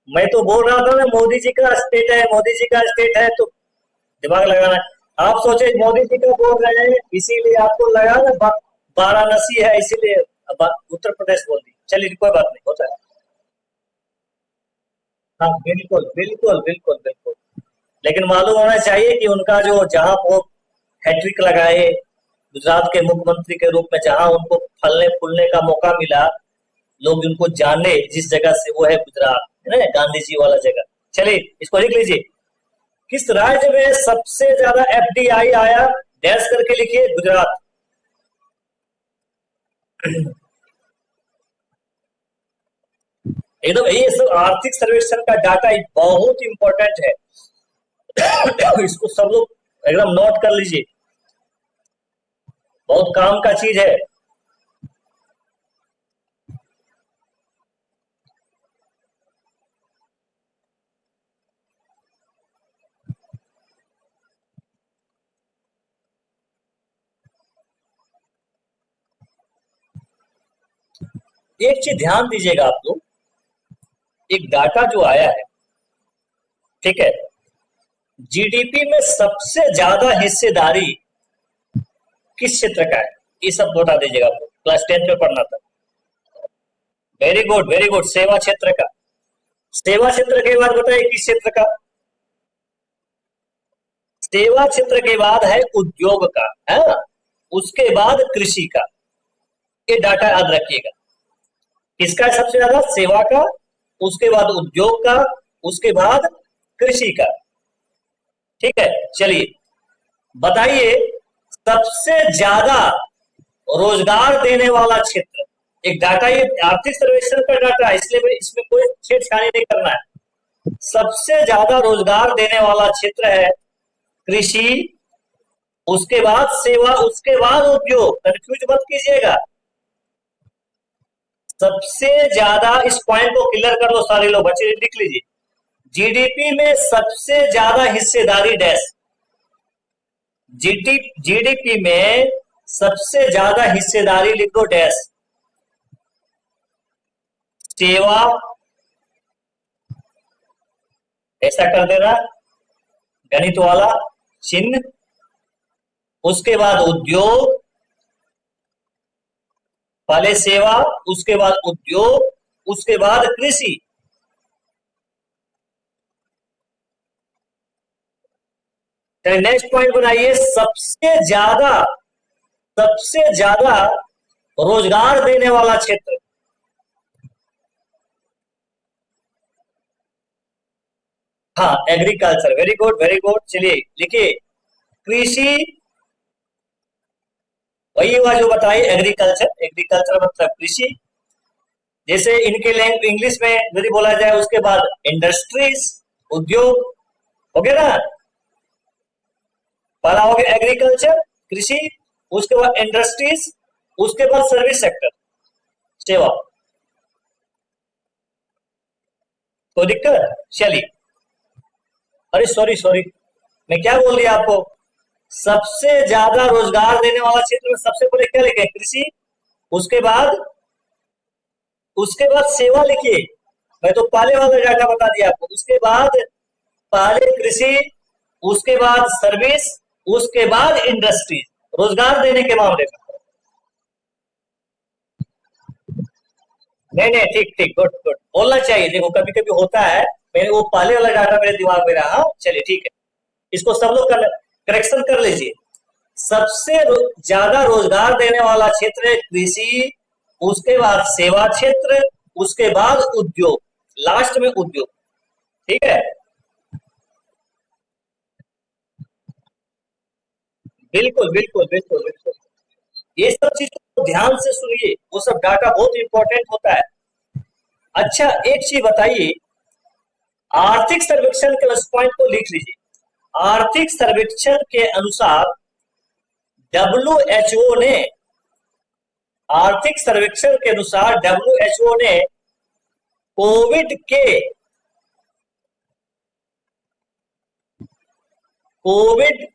मैं तो बोल रहा था ना मोदी जी का स्टेट है, मोदी जी का स्टेट है, तो दिमाग लगाना है। आप सोचे मोदी जी का बोल रहे हैं इसीलिए आपको लगा ना वाराणसी है इसीलिए उत्तर प्रदेश बोल दी। चलिए कोई बात नहीं, होता है। हाँ बिल्कुल बिल्कुल बिल्कुल बिल्कुल, लेकिन मालूम होना चाहिए कि उनका जो जहां वो हैट्रिक लगाए गुजरात के मुख्यमंत्री के रूप में, जहां उनको फलने फूलने का मौका मिला, लोग उनको जाने जिस जगह से, वो है गुजरात, है ना, गांधी जी वाला जगह। चलिए इसको लिख लीजिए, किस राज्य में सबसे ज्यादा एफडीआई आया, डैश करके लिखिए गुजरात। एकदम ये सब आर्थिक सर्वेक्षण का डाटा बहुत इंपॉर्टेंट है। इसको सब लोग एकदम नोट कर लीजिए, बहुत काम का चीज है। एक चीज ध्यान दीजिएगा आप लोग, एक डाटा जो आया है, ठीक है, जीडीपी में सबसे ज्यादा हिस्सेदारी किस क्षेत्र का है, ये सब बता दीजिएगा आप लोग, क्लास 10 में पढ़ना था। वेरी गुड वेरी गुड, सेवा क्षेत्र का। सेवा क्षेत्र के बाद बताइए किस क्षेत्र का। सेवा क्षेत्र के बाद है उद्योग का, है ना, उसके बाद कृषि का। ये डाटा याद रखिएगा, किसका है सबसे ज्यादा? सेवा का, उसके बाद उद्योग का, उसके बाद कृषि का, ठीक है। चलिए बताइए सबसे ज्यादा रोजगार देने वाला क्षेत्र, एक डाटा, ये आर्थिक सर्वेक्षण का डाटा है इसलिए इसमें कोई छेड़छाड़ी नहीं करना है। सबसे ज्यादा रोजगार देने वाला क्षेत्र है कृषि, उसके बाद सेवा, उसके बाद उद्योग, कंफ्यूज मत कीजिएगा। सबसे ज्यादा, इस पॉइंट को क्लियर कर लो सारे लोग, बच्चे लिख लीजिए, जीडीपी में सबसे ज्यादा हिस्सेदारी डैश, जीडीपी में सबसे ज्यादा हिस्सेदारी लिख दो डैश, सेवा, ऐसा कर देना गणित वाला चिन्ह, उसके बाद उद्योग, पहले सेवा, उसके बाद उद्योग, उसके बाद कृषि। नेक्स्ट पॉइंट बनाइए, सबसे ज्यादा रोजगार देने वाला क्षेत्र। हाँ agriculture, very good very good. चलिए लिखिए कृषि, वही हुआ जो बताइए एग्रीकल्चर, एग्रीकल्चर मतलब कृषि। जैसे इनके इंग्लिश में यदि बोला जाए, उसके बाद इंडस्ट्रीज, उद्योग, हो गया ना। पहला हो गया एग्रीकल्चर, कृषि, उसके बाद इंडस्ट्रीज, उसके बाद सर्विस सेक्टर, सेवा। कोई दिक्कत? चलिए, अरे सॉरी सॉरी, मैं क्या बोल दिया आपको। सबसे ज्यादा रोजगार देने वाला क्षेत्र में सबसे पहले क्या लिखे? कृषि। उसके बाद सेवा लिखिए। मैं तो पहले वाला डाटा बता दिया आपको। उसके बाद पहले कृषि, उसके बाद सर्विस, उसके बाद इंडस्ट्री, रोजगार देने के मामले में। नहीं नहीं, ठीक ठीक, गुड गुड, बोलना चाहिए। देखो कभी कभी होता है, मैंने वो पहले वाला डाटा मेरे दिमाग में रहा। चलिए ठीक है, इसको सब लोग करेक्शन कर लीजिए। सबसे ज्यादा रोजगार देने वाला क्षेत्र है कृषि, उसके बाद सेवा क्षेत्र, उसके बाद उद्योग, लास्ट में उद्योग। ठीक है, बिल्कुल बिल्कुल बिल्कुल बिल्कुल। ये सब चीज को ध्यान से सुनिए, वो सब डाटा बहुत इंपॉर्टेंट होता है। अच्छा, एक चीज बताइए, आर्थिक सर्वेक्षण के उस पॉइंट को लिख लीजिए। आर्थिक सर्वेक्षण के अनुसार डब्ल्यूएचओ ने, आर्थिक सर्वेक्षण के अनुसार डब्ल्यूएचओ ने कोविड के, कोविड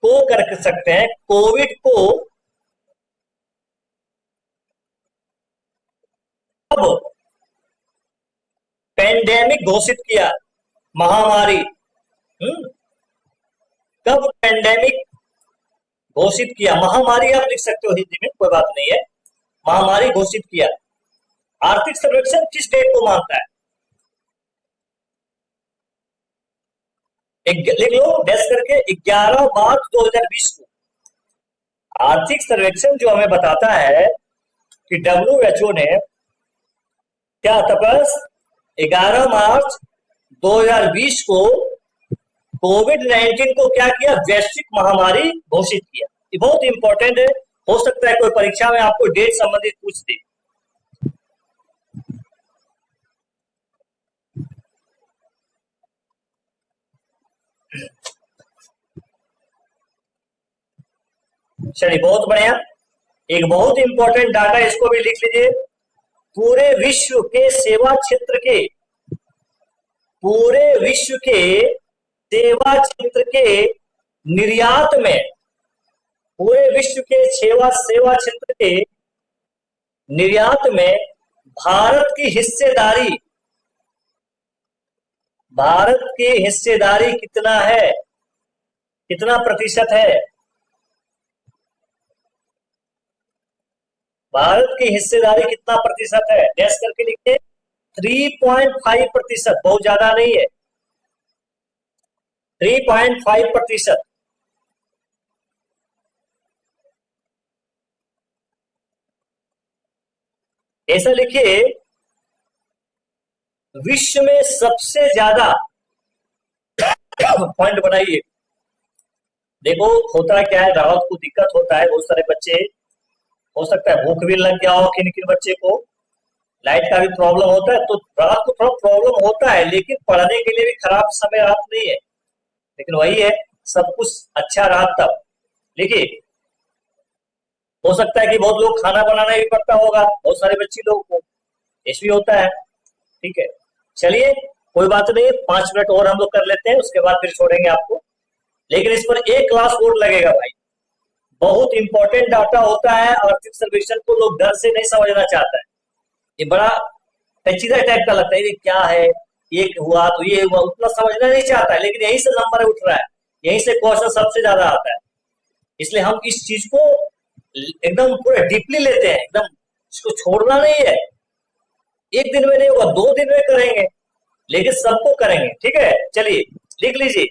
को कर सकते हैं, कोविड को अब पेंडेमिक घोषित किया, महामारी। कब पेंडेमिक घोषित किया? महामारी आप लिख सकते हो हिंदी में, कोई बात नहीं है। महामारी घोषित किया। आर्थिक सर्वेक्षण किस डेट को मानता है? लिख लो डैश करके, 11 मार्च 2020 को। आर्थिक सर्वेक्षण जो हमें बताता है कि डब्ल्यूएचओ ने क्या तपस 11 मार्च 2020 को कोविड 19 को क्या किया? वैश्विक महामारी घोषित किया। ये बहुत इंपॉर्टेंट है, हो सकता है कोई परीक्षा में आपको डेट संबंधित पूछ दे। चलिए, बहुत बढ़िया। एक बहुत इंपॉर्टेंट डाटा, इसको भी लिख लीजिए। पूरे विश्व के सेवा क्षेत्र के, पूरे विश्व के सेवा क्षेत्र के निर्यात में, पूरे विश्व के सेवा सेवा क्षेत्र के निर्यात में भारत की हिस्सेदारी, भारत की हिस्सेदारी कितना है? कितना प्रतिशत है? भारत की हिस्सेदारी कितना प्रतिशत है? डैश करके लिखिए। 3.5%, बहुत ज्यादा नहीं है, 3.5%। ऐसा लिखिए, विश्व में सबसे ज्यादा, पॉइंट बनाइए। देखो होता क्या है, राहत को दिक्कत होता है, बहुत सारे बच्चे, हो सकता है भूख भी लग गया हो किन किन बच्चे को, लाइट का भी प्रॉब्लम होता है, तो रात को थोड़ा प्रॉब्लम होता है, लेकिन पढ़ने के लिए भी खराब समय रात नहीं है। लेकिन वही है, सब कुछ अच्छा रहा तब। देखिए, हो सकता है कि बहुत लोग खाना बनाना भी पड़ता होगा, बहुत सारे बच्चे लोगों को, ऐसे भी होता है। ठीक है, चलिए कोई बात नहीं, 5 मिनट और हम लोग कर लेते हैं, उसके बाद फिर छोड़ेंगे आपको। लेकिन इस पर एक क्लास और लगेगा भाई, बहुत इंपॉर्टेंट डाटा होता है। आर्थिक सर्वेक्षण को लोग डर से नहीं समझना चाहता है, ये बड़ा पेचीदा टाइप का लगता है, ये क्या है, ये हुआ तो ये हुआ, उतना समझना नहीं चाहता है। लेकिन यहीं से नंबर उठ रहा है, यहीं से क्वेश्चन सबसे ज्यादा आता है। इसलिए हम इस चीज को एकदम पूरा डीपली लेते हैं, एकदम इसको छोड़ना नहीं है। एक दिन में नहीं होगा, 2 दिन में करेंगे, लेकिन सबको करेंगे। ठीक है, चलिए लिख लीजिए।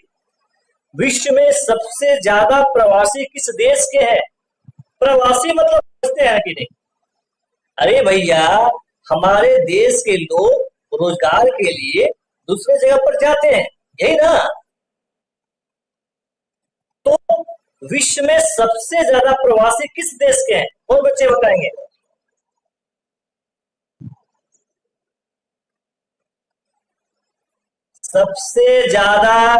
विश्व में सबसे ज्यादा प्रवासी किस देश के हैं? प्रवासी मतलब समझते हैं कि नहीं? अरे भैया, हमारे देश के लोग रोजगार के लिए दूसरे जगह पर जाते हैं, यही ना? तो विश्व में सबसे ज्यादा प्रवासी किस देश के हैं? कौन बच्चे बताएंगे? सबसे ज्यादा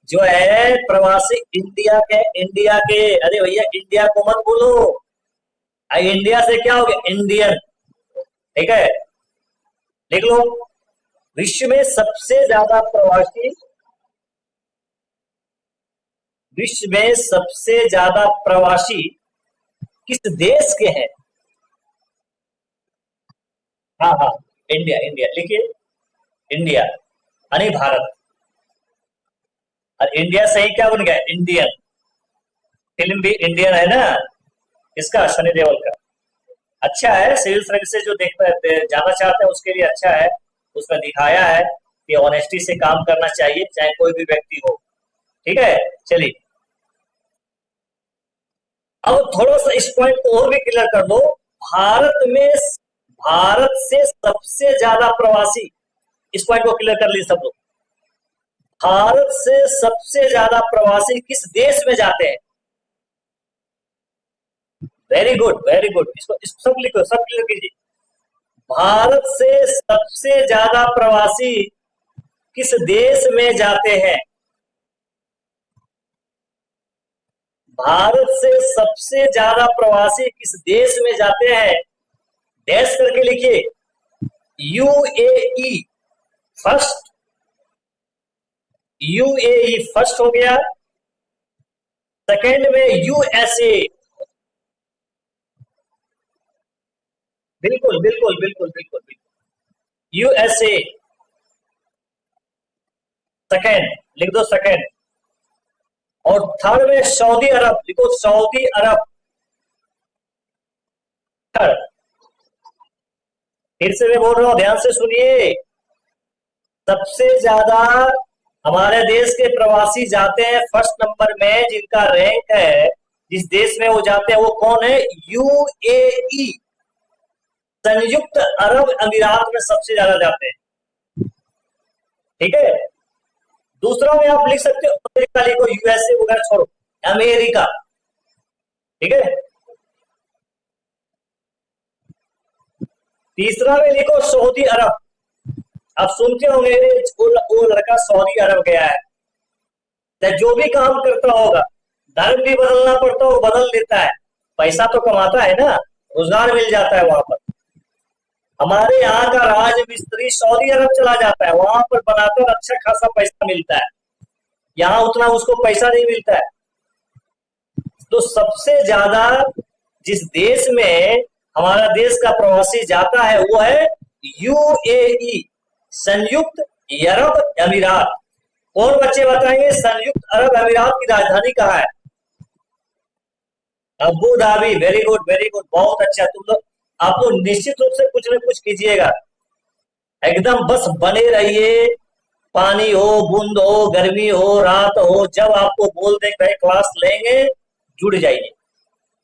जो है प्रवासी इंडिया के अरे भैया इंडिया को मत बोलो। इंडिया से क्या हो गया इंडियन। ठीक है, लिख लो। विश्व में सबसे ज्यादा प्रवासी विश्व में सबसे ज्यादा प्रवासी किस देश के हैं? हाँ हाँ, इंडिया इंडिया लिखिए। इंडिया यानी भारत। और इंडिया से ही क्या बन गया इंडियन। फिल्म भी इंडियन है ना, इसका सनी देओल का। अच्छा है, सिविल सर्विस से जो जाना चाहते हैं उसके लिए अच्छा है। उसमें दिखाया है कि ऑनेस्टी से काम करना चाहिए चाहे कोई भी व्यक्ति हो। ठीक है, चलिए अब थोड़ा सा इस पॉइंट को और भी क्लियर कर दो। भारत में भारत से सबसे ज्यादा प्रवासी, इस पॉइंट को क्लियर कर लीजिए सब लोग। भारत से सबसे ज्यादा प्रवासी किस देश में जाते हैं? वेरी गुड वेरी गुड, इसको सब लिखो, सब क्लियर कीजिए। भारत से सबसे ज्यादा प्रवासी किस देश में जाते हैं? भारत से सबसे ज्यादा प्रवासी किस देश में जाते हैं? डैश करके लिखिए। यूएई फर्स्ट, यूएई फर्स्ट हो गया। सेकेंड में यूएसए। बिल्कुल बिल्कुल बिल्कुल बिल्कुल बिल्कुल, यूएसए सेकेंड, लिख दो सेकेंड। और थर्ड में सऊदी अरब, लिखो सऊदी अरब थर्ड। फिर से मैं बोल रहा हूं, ध्यान से सुनिए। सबसे ज्यादा हमारे देश के प्रवासी जाते हैं फर्स्ट नंबर में, जिनका रैंक है, जिस देश में वो जाते हैं वो कौन है? यूएई, संयुक्त अरब अमीरात में सबसे ज्यादा जाते हैं। ठीक है, दूसरा में आप लिख सकते हो अमेरिका, लिखो यूएसए वगैरह छोड़ो, अमेरिका। ठीक है, तीसरा में लिखो सऊदी अरब। आप सुनते होंगे वो लड़का सऊदी अरब गया है, तो जो भी काम करता होगा, धर्म भी बदलना पड़ता हो बदल लेता है, पैसा तो कमाता है ना, रोजगार मिल जाता है वहां पर। हमारे यहाँ का राज मिस्त्री सऊदी अरब चला जाता है, वहां पर बनाकर अच्छा खासा पैसा मिलता है, यहाँ उतना उसको पैसा नहीं मिलता है। तो सबसे ज्यादा जिस देश में हमारा देश का प्रवासी जाता है वो है यूएई, संयुक्त अरब अमीरात। कौन बच्चे बताएंगे संयुक्त अरब अमीरात की राजधानी कहाँ है? Abu Dhabi. Very good very good, बहुत अच्छा। तुम लोग आपको निश्चित रूप से कुछ न कुछ कीजिएगा, एकदम बस बने रहिए। पानी हो, बूंद हो, गर्मी हो, रात हो, जब आपको बोल दे क्लास लेंगे, जुड़ जाइए।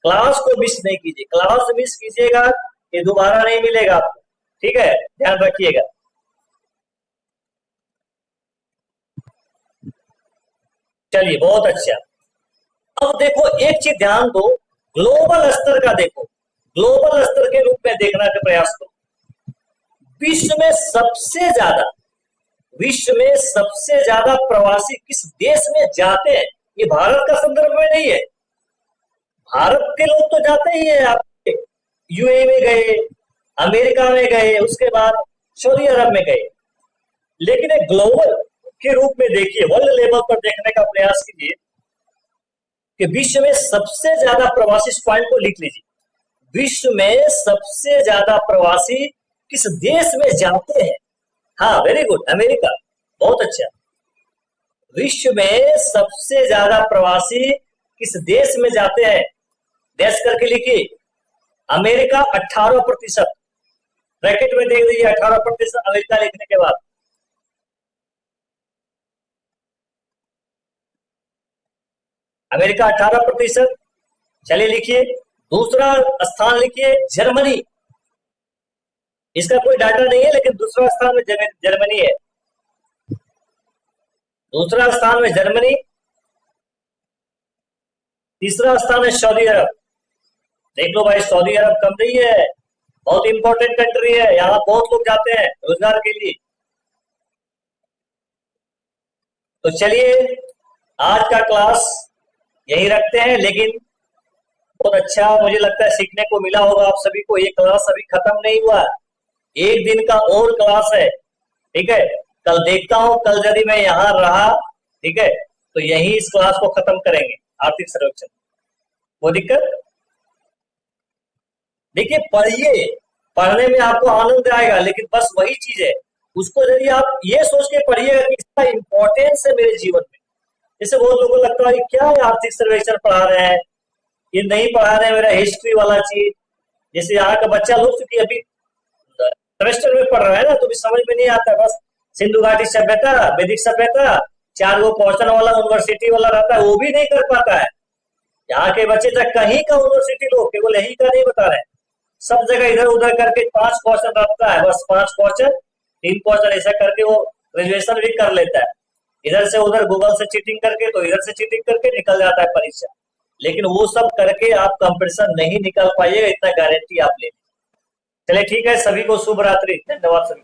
क्लास को मिस नहीं कीजिए, क्लास मिस कीजिएगा ये दोबारा नहीं मिलेगा आपको। ठीक है, ध्यान रखिएगा। चलिए बहुत अच्छा। अब देखो एक चीज ध्यान दो, ग्लोबल स्तर का देखो, ग्लोबल स्तर के रूप में देखना का प्रयास करो। विश्व में सबसे ज्यादा, विश्व में सबसे ज्यादा प्रवासी किस देश में जाते हैं? ये भारत का संदर्भ में नहीं है, भारत के लोग तो जाते ही है, आप यूएई में गए, अमेरिका में गए, उसके बाद सऊदी अरब में गए, लेकिन एक ग्लोबल के रूप में देखिए, वर्ल्ड लेवल पर देखने का प्रयास कीजिए कि विश्व में सबसे ज्यादा प्रवासी, इस पॉइंट को लिख लीजिए। विश्व में सबसे ज्यादा प्रवासी किस देश में जाते हैं? हाँ वेरी गुड, अमेरिका, बहुत अच्छा। विश्व में सबसे ज्यादा प्रवासी किस देश में जाते हैं? देश करके लिखिए। अमेरिका 18%, ब्रैकेट में देख लीजिए 18% अमेरिका लिखने के बाद। अमेरिका 18%। चलिए लिखिए, दूसरा स्थान लिखिए जर्मनी। इसका कोई डाटा नहीं है लेकिन दूसरा स्थान में जर्मनी है, दूसरा स्थान में जर्मनी, तीसरा स्थान है सऊदी अरब। देख लो भाई, सऊदी अरब कम नहीं है, बहुत इंपॉर्टेंट कंट्री है, यहाँ बहुत लोग जाते हैं रोजगार के लिए। तो चलिए आज का क्लास यही रखते हैं, लेकिन बहुत अच्छा मुझे लगता है सीखने को मिला होगा आप सभी को। ये क्लास अभी खत्म नहीं हुआ, एक दिन का और क्लास है, ठीक है। कल देखता हूं, कल यदि मैं यहाँ रहा, ठीक है, तो यही इस क्लास को खत्म करेंगे, आर्थिक सर्वेक्षण। वो दिक्कत, देखिए पढ़िए, पढ़ने में आपको आनंद आएगा, लेकिन बस वही चीज है, उसको यदि आप ये सोच के पढ़िएगा कि इसका इंपॉर्टेंस है मेरे जीवन में। जैसे बहुत लोगों को लगता है क्या है आर्थिक सर्वेक्षण पढ़ा रहे हैं, ये नहीं पढ़ा रहे हैं मेरा हिस्ट्री वाला चीज। जैसे यहाँ का बच्चा लोग चूंकि अभी सेमेस्टर में पढ़ रहा है ना, तो भी समझ में नहीं आता, बस सिंधु घाटी सभ्यता, वैदिक सभ्यता, 4 गो क्वेश्चन वाला यूनिवर्सिटी वाला रहता है, वो भी नहीं कर पाता है। यहाँ के बच्चे तक कहीं का यूनिवर्सिटी लोग केवल यही का नहीं बता रहे हैं, सब जगह इधर उधर करके 5 क्वेश्चन रखता है, बस 5 क्वेश्चन 3 क्वेश्चन ऐसा करके वो ग्रेजुएशन भी कर लेता है। इधर से उधर गूगल से चीटिंग करके, तो इधर से चीटिंग करके निकल जाता है परीक्षा। लेकिन वो सब करके आप कंपटीशन नहीं निकल पाइएगा, इतना गारंटी आप ले। चलिए ठीक है, सभी को शुभ रात्रि, धन्यवाद सभी।